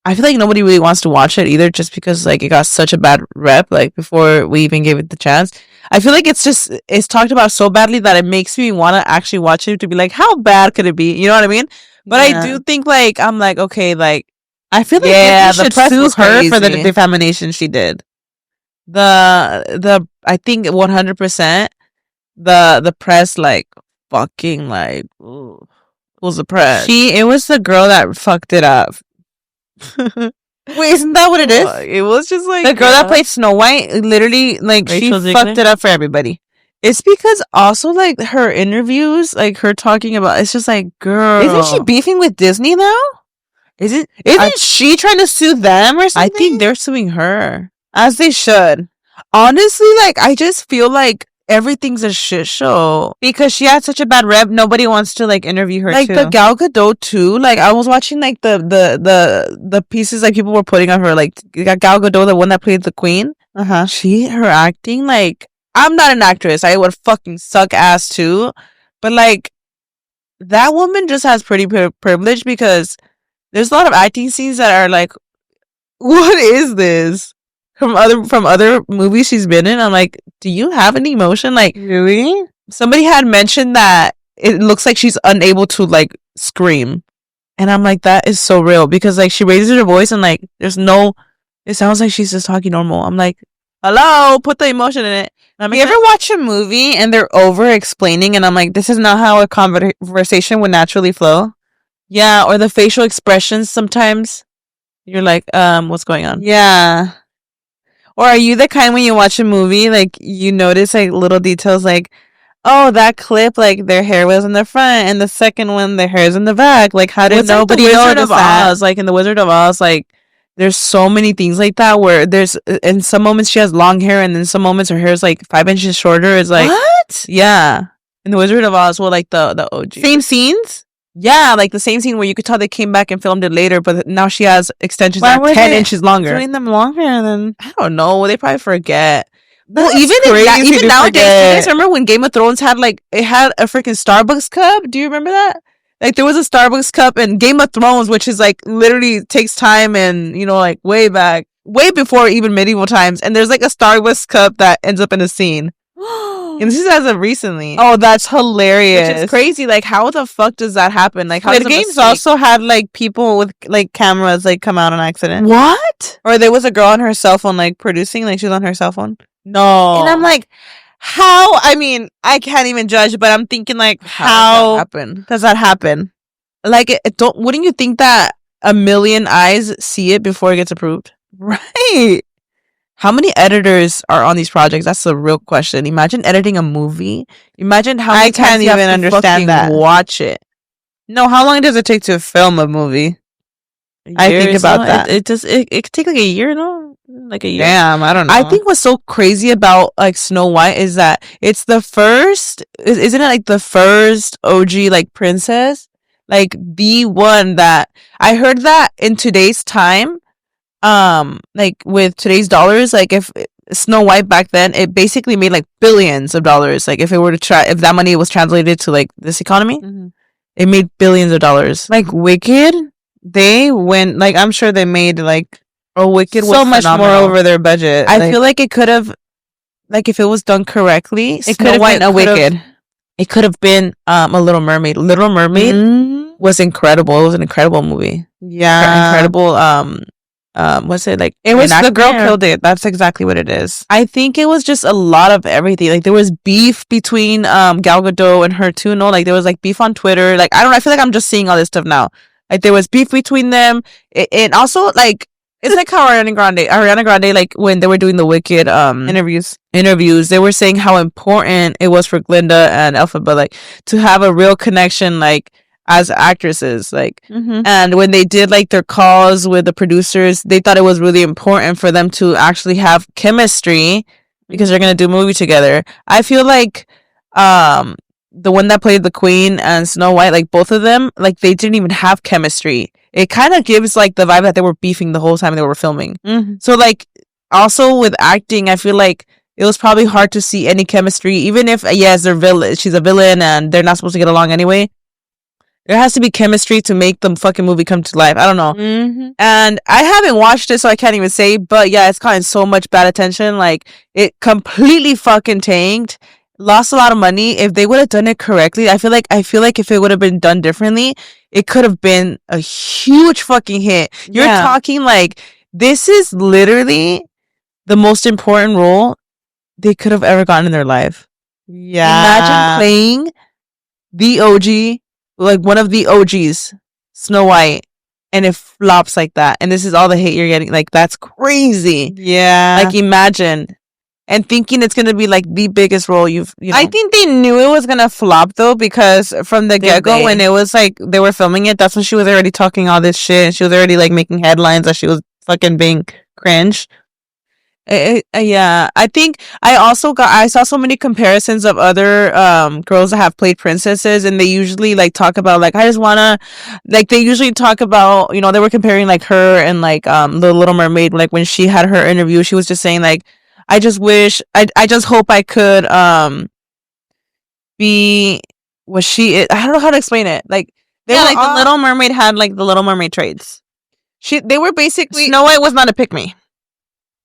I feel like nobody really wants to watch it either, just because like it got such a bad rep, like before we even gave it the chance. I feel like it's talked about so badly that it makes me want to actually watch it to be like, how bad could it be? You know what I mean? But I do think like, I'm like, okay, like I feel like the press sue her for the defamation she did. I think 100% the press like fucking like was the press. It was the girl that fucked it up. Wait, isn't that what it is? It was just like the girl that played Snow White. Literally, like Rachel she fucked it up for everybody. It's because also like her interviews, like her talking about, it's just like, girl, isn't she beefing with Disney now? Isn't she trying to sue them or something? I think they're suing her, as they should. Honestly, like I just feel like everything's a shit show because she had such a bad rep. Nobody wants to like interview her. Like too. The Gal Gadot too. Like I was watching like the pieces like people were putting on her. Like Gal Gadot, the one that played the Queen. Her acting, like I'm not an actress. I would fucking suck ass too, but like that woman just has pretty privilege because there's a lot of acting scenes that are like, what is this? From other movies she's been in, I'm like, do you have any emotion? Like, really? Somebody had mentioned that it looks like she's unable to like scream, and I'm like, that is so real because like she raises her voice and like it sounds like she's just talking normal. I'm like, hello, put the emotion in it. You ever watch a movie and they're over explaining, and I'm like, this is not how a conversation would naturally flow? Yeah, or the facial expressions sometimes. You're like, what's going on? Yeah. Or are you the kind when you watch a movie, like, you notice, like, little details, like, oh, that clip, like, their hair was in the front, and the second one, their hair's in the back. Like, how did nobody notice that? Like, in The Wizard of Oz, like, there's so many things like that where there's, in some moments she has long hair, and then some moments her hair is, like, 5 inches shorter. It's like, what? Yeah. In The Wizard of Oz, well, like, the OG. Same scenes? Yeah, like the same scene where you could tell they came back and filmed it later, but now she has extensions that are 10 inches longer. Doing them longer than I don't know. They probably forget. Well, even nowadays, you guys remember when Game of Thrones had like it had a freaking Starbucks cup? Do you remember that? Like there was a Starbucks cup in Game of Thrones, which is like literally takes time and you know like way back, way before even medieval times, and there's like a Starbucks cup that ends up in a scene. And this is as of recently. Oh, that's hilarious. Which is crazy. Like, how the fuck does that happen? Like, how Squid Games also had, like, people with, like, cameras, like, come out on accident. What? Or there was a girl on her cell phone, like, producing, like, she was on her cell phone. No. And I'm like, how? I mean, I can't even judge, but I'm thinking, like, how does that happen? Like, wouldn't you think that a million eyes see it before it gets approved? Right. How many editors are on these projects? That's the real question. Imagine editing a movie. Imagine how many times can't even understand that. Watch it. No, how long does it take to film a movie? I think about that. It could take like a year, no? Like a year. Damn, I don't know. I think what's so crazy about like Snow White is that it's the first. Isn't it like the first OG like princess? Like the one that I heard that in today's time. like with today's dollars, like if Snow White back then, it basically made like billions of dollars. Like if it were to try, if that money was translated to like this economy, it made billions of dollars. Like Wicked, they went like I'm sure they made like Wicked so much more over their budget. I feel like it could have, like if it was done correctly, it could have been a Wicked. It could have been a Little Mermaid. Little Mermaid was incredible. It was an incredible movie. Yeah, incredible. What's it like? It was the girl killed it. That's exactly what it is. I think it was just a lot of everything. Like there was beef between Gal Gadot and her too. No, like there was like beef on Twitter. Like I don't know. I feel like I'm just seeing all this stuff now. Like there was beef between them. And also like it's like how Ariana Grande, like when they were doing the Wicked interviews, they were saying how important it was for Glinda and Elphaba like to have a real connection, like as actresses, like and when they did like their calls with the producers, they thought it was really important for them to actually have chemistry because they're gonna do a movie together. I feel like the one that played the Queen and Snow White, like both of them, like they didn't even have chemistry. It kind of gives like the vibe that they were beefing the whole time they were filming. So like also with acting, I feel like it was probably hard to see any chemistry, even if yes, they're villain. She's a villain and they're not supposed to get along anyway. There has to be chemistry to make the fucking movie come to life. I don't know. And I haven't watched it, so I can't even say. But yeah, it's gotten so much bad attention. Like it completely fucking tanked. Lost a lot of money. If they would have done it correctly, I feel like if it would have been done differently, it could have been a huge fucking hit. You're talking like this is literally the most important role they could have ever gotten in their life. Yeah. Imagine playing the OG, like one of the OGs, Snow White, and it flops like that. And this is all the hate you're getting. Like that's crazy. Yeah. Like imagine. And thinking it's gonna be like the biggest role you know. I think they knew it was gonna flop though, because from the get-go when it was like they were filming it, that's when she was already talking all this shit and she was already like making headlines that she was fucking being cringe. Yeah, I think I saw so many comparisons of other girls that have played princesses, and they usually like talk about like I just wanna, like they usually talk about, you know, they were comparing like her and like the Little Mermaid, like when she had her interview, she was just saying like I just wish I just hope I could be what she is. I don't know how to explain it. Like the Little Mermaid had like the Little Mermaid traits. They were basically Snow White was not a pick-me.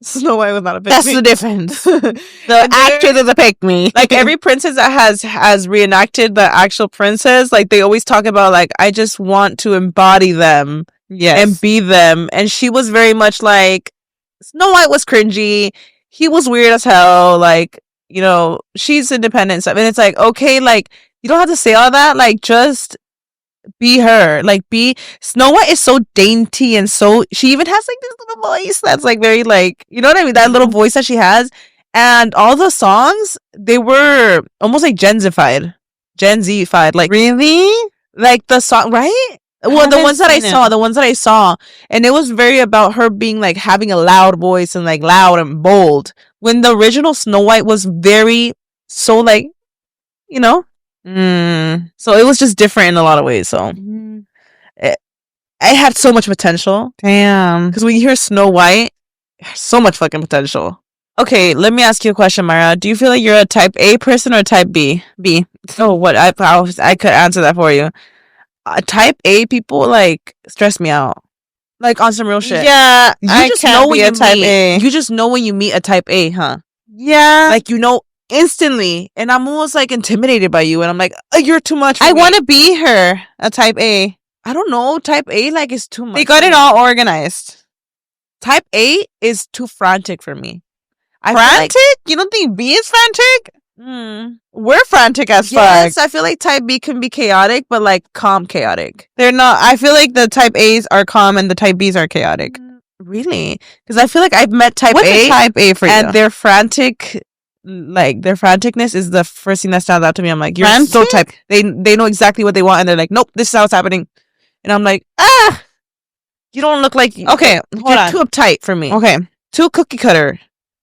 Snow White was not a pick-me. That's the difference. The actress is a pick-me. Like every princess that has reenacted the actual princess, like they always talk about like I just want to embody them, and be them. And she was very much like Snow White was cringy. He was weird as hell. Like, you know, she's independent and stuff. And it's like, okay, like you don't have to say all that. Like just be her. Like be Snow White is so dainty and so she even has like this little voice that's like very like, you know what I mean, that little voice that she has. And all the songs, they were almost like Gen Z-fied, like really, like the song, right? Well, the ones that I saw, and it was very about her being like having a loud voice and like loud and bold, when the original Snow White was very so like, you know. So it was just different in a lot of ways. So it had so much potential. Damn. Because when you hear Snow White, so much fucking potential. Okay, let me ask you a question, Mara. Do you feel like you're a type A person or a type B? Oh, what? I could answer that for you. Type A people like stress me out. Like on some real shit. Yeah, you just know when you type A. You just know when you meet a type A, huh? Yeah. Like you know instantly, and I'm almost like intimidated by you, and I'm like, oh, you're too much for me. I want to be her, a type A. I don't know, type A like is too much. They got it all organized. Type A is too frantic for me. Frantic? You don't think B is frantic? We're frantic as fuck. Yes, I feel like type B can be chaotic, but like calm chaotic. They're not. I feel like the type A's are calm and the type B's are chaotic. Really? Because I feel like I've met type What's A. A type A for you? And their frantic, like their franticness is the first thing that stands out to me. I'm like, you're frantic? So type. They know exactly what they want, and they're like, nope, this is how it's happening. And I'm like, you don't look like. Okay, you're too uptight for me. Okay, too cookie cutter.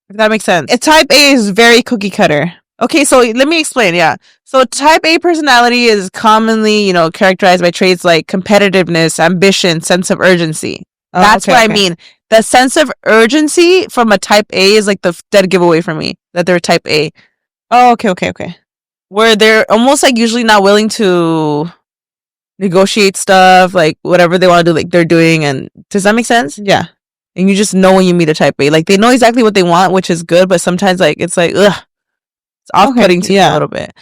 If that makes sense. A type A is very cookie cutter. Okay, so let me explain. Yeah. So type A personality is commonly, you know, characterized by traits like competitiveness, ambition, sense of urgency. That's what I mean. that sense of urgency from a type A is like the dead giveaway for me that they're type A. Oh, okay. Where they're almost like usually not willing to negotiate stuff, like whatever they want to do, like they're doing. And does that make sense? Yeah. And you just know when you meet a type A, like they know exactly what they want, which is good, but sometimes like it's like ugh, it's off-putting to me a little bit.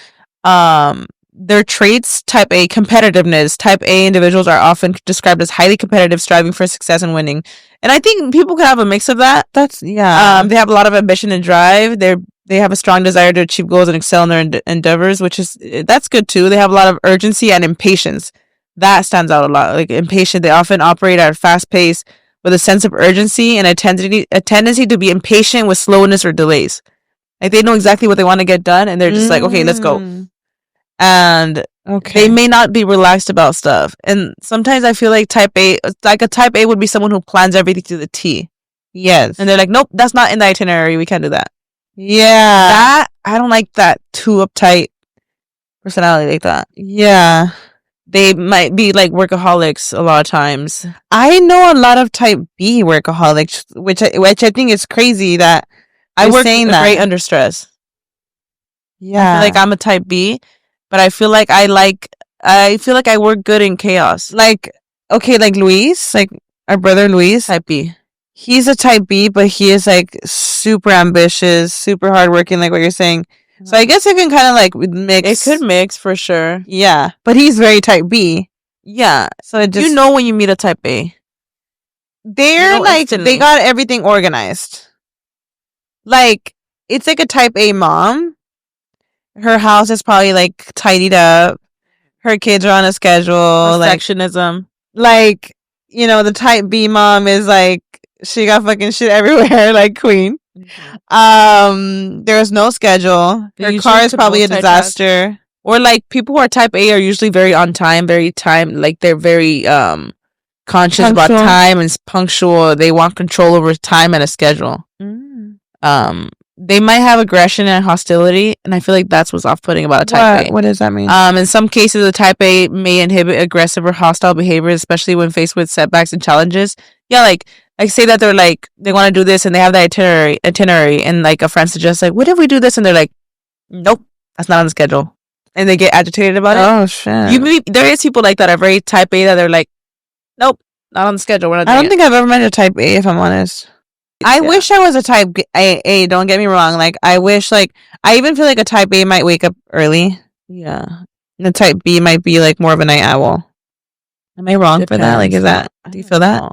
Their traits: type A, competitiveness. Type A individuals are often described as highly competitive, striving for success and winning. And I think people could have a mix of that. That's they have a lot of ambition and drive. They have a strong desire to achieve goals and excel in their endeavors, which is that's good too. They have a lot of urgency and impatience. That stands out a lot. Like impatient, they often operate at a fast pace with a sense of urgency and a tendency to be impatient with slowness or delays. Like they know exactly what they want to get done, and they're just like, okay, let's go. And they may not be relaxed about stuff. And sometimes I feel like a type A would be someone who plans everything to the T. Yes. And they're like, nope, that's not in the itinerary. We can't do that. Yeah. I don't like that too uptight personality like that. Yeah. They might be like workaholics a lot of times. I know a lot of type B workaholics, which I think is crazy that I work great under stress. Yeah. I feel like I'm a type B, but I feel like I work good in chaos. Like, okay, like Luis, like our brother Luis, type B. He's a type B, but he is like super ambitious, super hardworking, like what you're saying. So I guess it can kind of like mix. It could mix for sure. Yeah, but he's very type B. Yeah. So it just, you know when you meet a type A. They're like instantly. They got everything organized. Like it's like a type A mom. Her house is probably like tidied up. Her kids are on a schedule. Perfectionism. Like you know, the type B mom is like she got fucking shit everywhere, like queen. Mm-hmm. There's no schedule. Her car is probably a disaster. Or like people who are type A are usually very on time, like they're very conscious about time and punctual. They want control over time and a schedule. They might have aggression and hostility, and I feel like that's what's off-putting about a type A. What does that mean? In some cases, a type A may inhibit aggressive or hostile behavior, especially when faced with setbacks and challenges. Yeah, like say that they're like they want to do this and they have the itinerary, and like a friend suggests like, what if we do this? And they're like, nope, that's not on the schedule, and they get agitated about it. Oh shit! There is people like that are very type A that they're like, nope, not on the schedule. I don't think I've ever met a type A, if I'm honest. I wish I was a type A. Don't get me wrong. Like I wish, like I even feel like a type A might wake up early. Yeah, and the type B might be like more of a night owl. Am I wrong for that? Like, is that? Do you feel that? I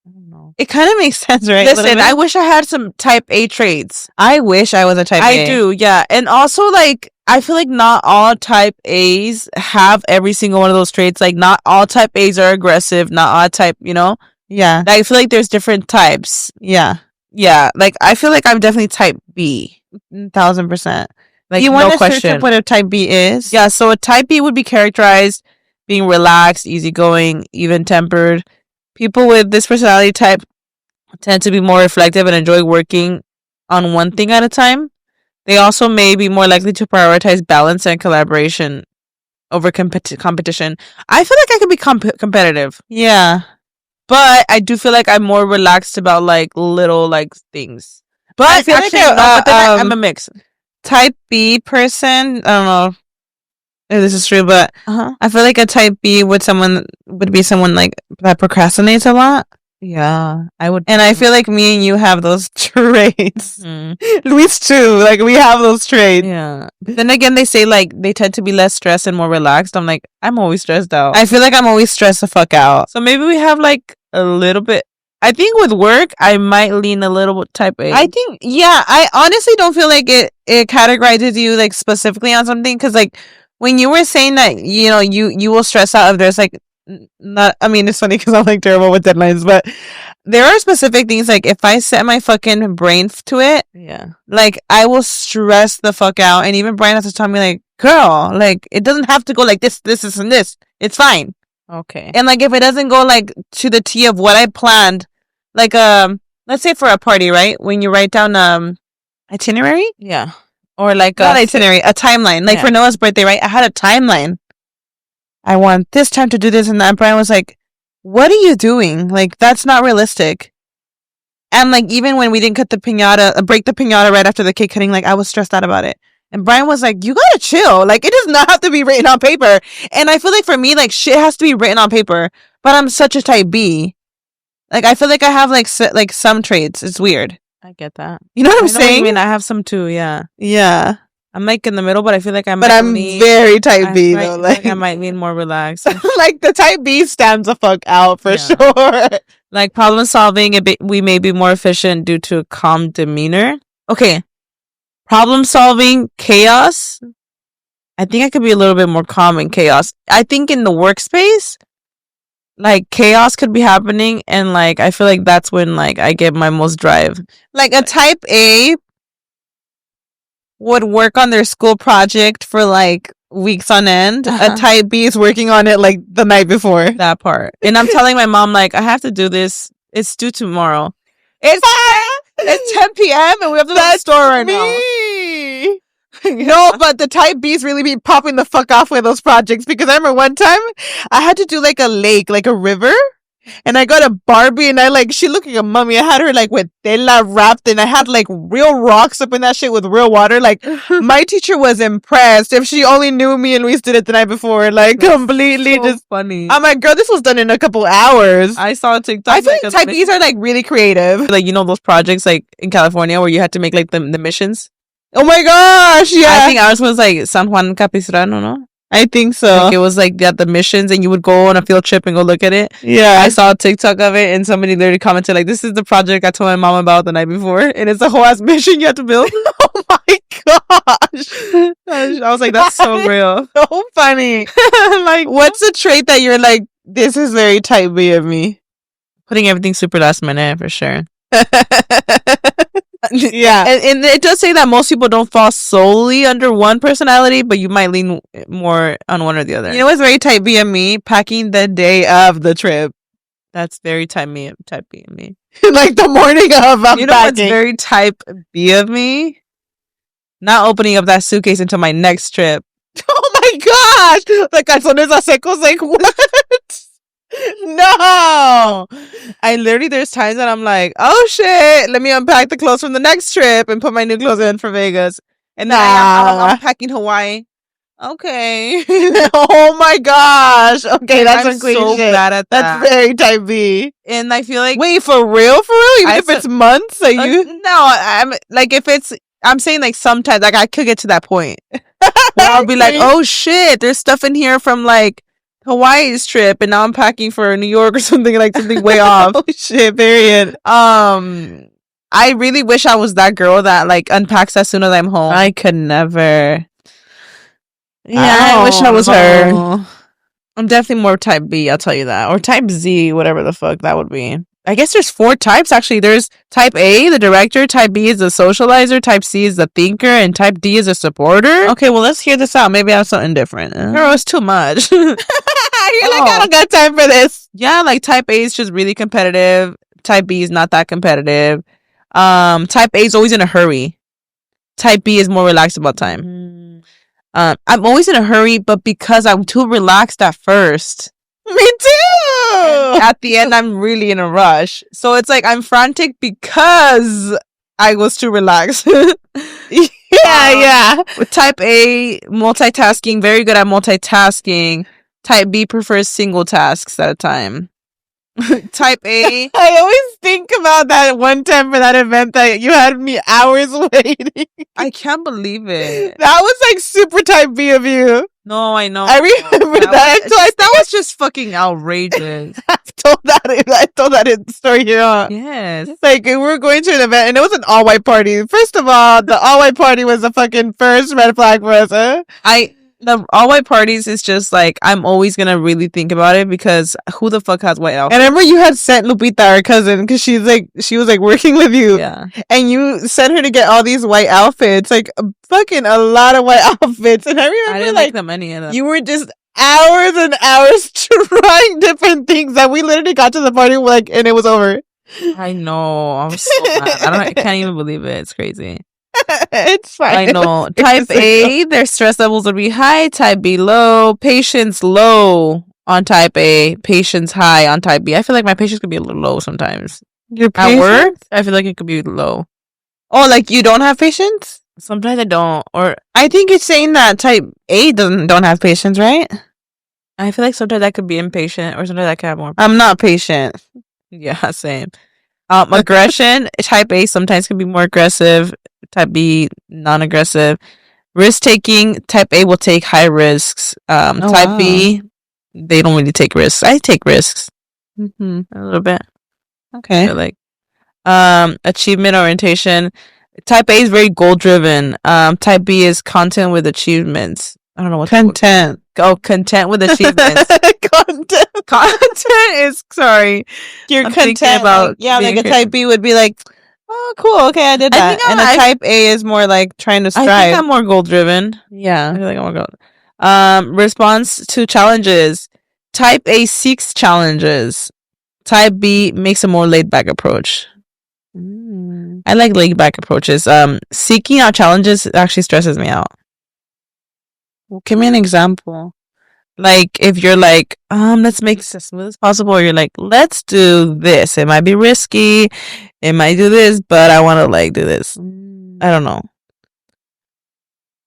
don't know. It kind of makes sense, right? Listen, I wish I had some type A traits. I wish I was a type A. I do, yeah. And also, like, I feel like not all type A's have every single one of those traits. Like, not all type A's are aggressive. Not all type, you know? Yeah. I feel like there's different types. Yeah. Yeah. Like, I feel like I'm definitely type B. 1000%. Like, you want to search up what a type B is? Yeah, so a type B would be characterized being relaxed, easygoing, even-tempered. People with this personality type tend to be more reflective and enjoy working on one thing at a time. They also may be more likely to prioritize balance and collaboration over competition. I feel like I could be competitive. Yeah. But I do feel like I'm more relaxed about like little like things. But I feel actually, like I'm a mix. Type B person, I don't know if this is true, but I feel like a type B would be someone like that procrastinates a lot. Yeah, I would. And I feel like me and you have those traits. Luis too. Like we have those traits. Yeah. But then again, they say like they tend to be less stressed and more relaxed. I'm like, I'm always stressed out. I feel like I'm always stressed the fuck out. So maybe we have like a little bit. I think with work, I might lean a little bit type A. I think, yeah, I honestly don't feel like it categorizes you like specifically on something. Because like when you were saying that, you know, you will stress out if there's like not, I mean, it's funny because I'm like terrible with deadlines, but there are specific things like if I set my fucking brain to it, yeah, like I will stress the fuck out. And even Brian has to tell me like, girl, like it doesn't have to go like this, and this. It's fine. Okay. And like if it doesn't go like to the T of what I planned, like let's say for a party, right? When you write down itinerary? Yeah. Or like not itinerary, a timeline. Like for Noah's birthday, right? I had a timeline. I want this time to do this and that. And Brian was like, what are you doing? Like that's not realistic. And like even when we didn't cut the piñata, break the piñata right after the cake cutting, like I was stressed out about it. And Brian was like, "You gotta chill. Like it does not have to be written on paper." And I feel like for me, like shit has to be written on paper. But I'm such a type B. Like I feel like I have like some traits. It's weird. I get that. You know what I'm saying? I mean, I have some too. Yeah. Yeah. I'm like in the middle, but I feel like I'm very type B though. Like I might need more relaxed. Like the type B stands the fuck out for sure. Like problem solving, we may be more efficient due to a calm demeanor. Okay, problem solving, chaos. I think I could be a little bit more calm in chaos. I think in the workspace, like chaos could be happening, and like I feel like that's when like I get my most drive. Like a type A would work on their school project for like weeks on end. A type B is working on it like the night before. That part. And I'm telling my mom like I have to do this. It's due tomorrow. It's 10 p.m. and we have to go to the store right now. No, but the type B's really be popping the fuck off with those projects, because I remember one time I had to do like a lake, like a river. And I got a Barbie and she looked like a mummy. I had her like with tela wrapped, and I had like real rocks up in that shit with real water. Like my teacher was impressed. If she only knew me and Luis did it the night before, like that's completely so just funny. I'm like, girl, this was done in a couple hours. I saw a TikTok. I feel like type B's are like really creative. Like, you know, those projects like in California where you had to make like the missions. Oh my gosh, yeah. I think ours was like San Juan Capistrano, no? I think so. Like it was like the missions, and you would go on a field trip and go look at it. Yeah. I saw a TikTok of it, and somebody literally commented like, "This is the project I told my mom about the night before, and it's a whole ass mission you have to build." Oh my gosh. I was like, that's so real. So funny. Like, what's a trait that you're like, this is very type B of me? Putting everything super last minute for sure. Yeah. And it does say that most people don't fall solely under one personality, but you might lean more on one or the other. You know what's very type B of me? Packing the day of the trip. That's very type B of me. Like the morning of, I'm You know packing. what's very type B of me? Not opening up that suitcase until my next trip. Oh my gosh! The calzones a secos, like, what? No! I literally, there's times that I'm like, oh shit, let me unpack the clothes from the next trip and put my new clothes in for Vegas. And then I'm unpacking Hawaii. Okay. Oh my gosh. Okay, that's I'm so bad at that. That's very type B. And I feel like, wait, for real? Even if it's months? Are you? No, I'm like, I'm saying like sometimes, like I could get to that point where I'll be like, oh shit, there's stuff in here from like Hawaii's trip, and now I'm packing for New York or something, like something way off. Oh shit, period. I really wish I was that girl that like unpacks as soon as I'm home. I could never. Yeah, I wish I was her. I'm definitely more type B, I'll tell you that. Or type Z, whatever the fuck that would be. I guess there's 4 types actually. There's type A, the director, type B is the socializer, type C is the thinker, and type D is a supporter. Okay, well, let's hear this out. Maybe I have something different. Girl, it's too much. You're like, I don't got time for this. Yeah, like type A is just really competitive. Type B is not that competitive. Type A is always in a hurry. Type B is more relaxed about time. I'm always in a hurry, but because I'm too relaxed at first. Me too. And at the end, I'm really in a rush. So it's like I'm frantic because I was too relaxed. Yeah. With type A, multitasking, very good at multitasking. Type B prefers single tasks at a time. Type A. I always think about that one time for that event that you had me hours waiting. I can't believe it. That was like super type B of you. No, I know. I remember that. That was just fucking outrageous. I told that story here on. Yes. Like, we were going to an event and it was an all-white party. First of all, the all-white party was the fucking first red flag for us, huh? The all-white parties is just like, I'm always gonna really think about it, because who the fuck has white outfits? And I remember you had sent Lupita, our cousin, because she was like working with you. Yeah. And you sent her to get all these white outfits, like fucking a lot of white outfits. And I remember I didn't like them, any of them. You were just hours and hours trying different things that we literally got to the party like, and it was over. I know. I'm so mad. I can't even believe it. It's crazy. It's fine. I know. Type A, their stress levels would be high. Type B, low. Patience, low on type A. Patience, high on type B. I feel like my patience could be a little low sometimes. Your At work, patience? I feel like it could be low. Oh, like you don't have patience? Sometimes I don't, or I think it's saying that type A don't have patience, right? I feel like sometimes I could be impatient, or sometimes I could have more. I'm not patient. Yeah, same. Aggression, type A sometimes can be more aggressive. Type B, non-aggressive. Risk taking, type A will take high risks. Type B, they don't really take risks. I take risks a little bit. Okay. I feel like achievement orientation. Type A is very goal driven. Type B is content with achievements. I don't know what content. Content with achievements. Content is sorry. You're I'm content about like a type B would be like, oh cool, okay, I did that. And a type A is more like trying to strive. I think I'm more goal driven. Yeah. I feel like I'm more goal. Response to challenges. Type A seeks challenges. Type B makes a more laid back approach. I like laid back approaches. Seeking out challenges actually stresses me out. Well, give me an example. Like if you're like, let's make this as smooth as possible, or you're like, let's do this. It might be risky, it might do this, but I want to like do this. I don't know.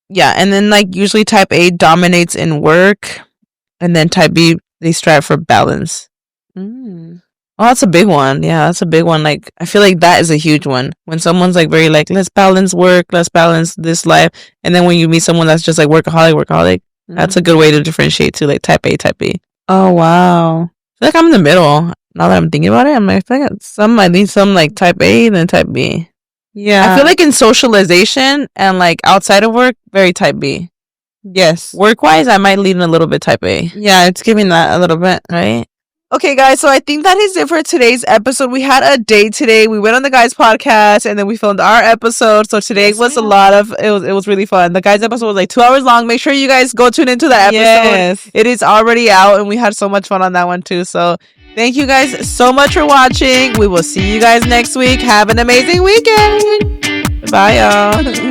Yeah, and then like usually type A dominates in work, and then type B they strive for balance. Oh, that's a big one. Yeah, that's a big one. Like, I feel like that is a huge one. When someone's like very like, let's balance work, let's balance this life, and then when you meet someone that's just like workaholic, that's a good way to differentiate too. Like type A, type B. Oh wow. I feel like I'm in the middle. Now that I'm thinking about it, I feel like I need some like type A and then type B. Yeah, I feel like in socialization and like outside of work, very type B. Yes. Work wise, I might lean a little bit type A. Yeah, it's giving that a little bit, right? Okay, guys, so I think that is it for today's episode. We had a date today. We went on the guys' podcast and then we filmed our episode. So today was a lot of it was really fun. The guys' episode was like 2 hours long. Make sure you guys go tune into that episode. Yes. It is already out and we had so much fun on that one too. So thank you guys so much for watching. We will see you guys next week. Have an amazing weekend. Bye, y'all.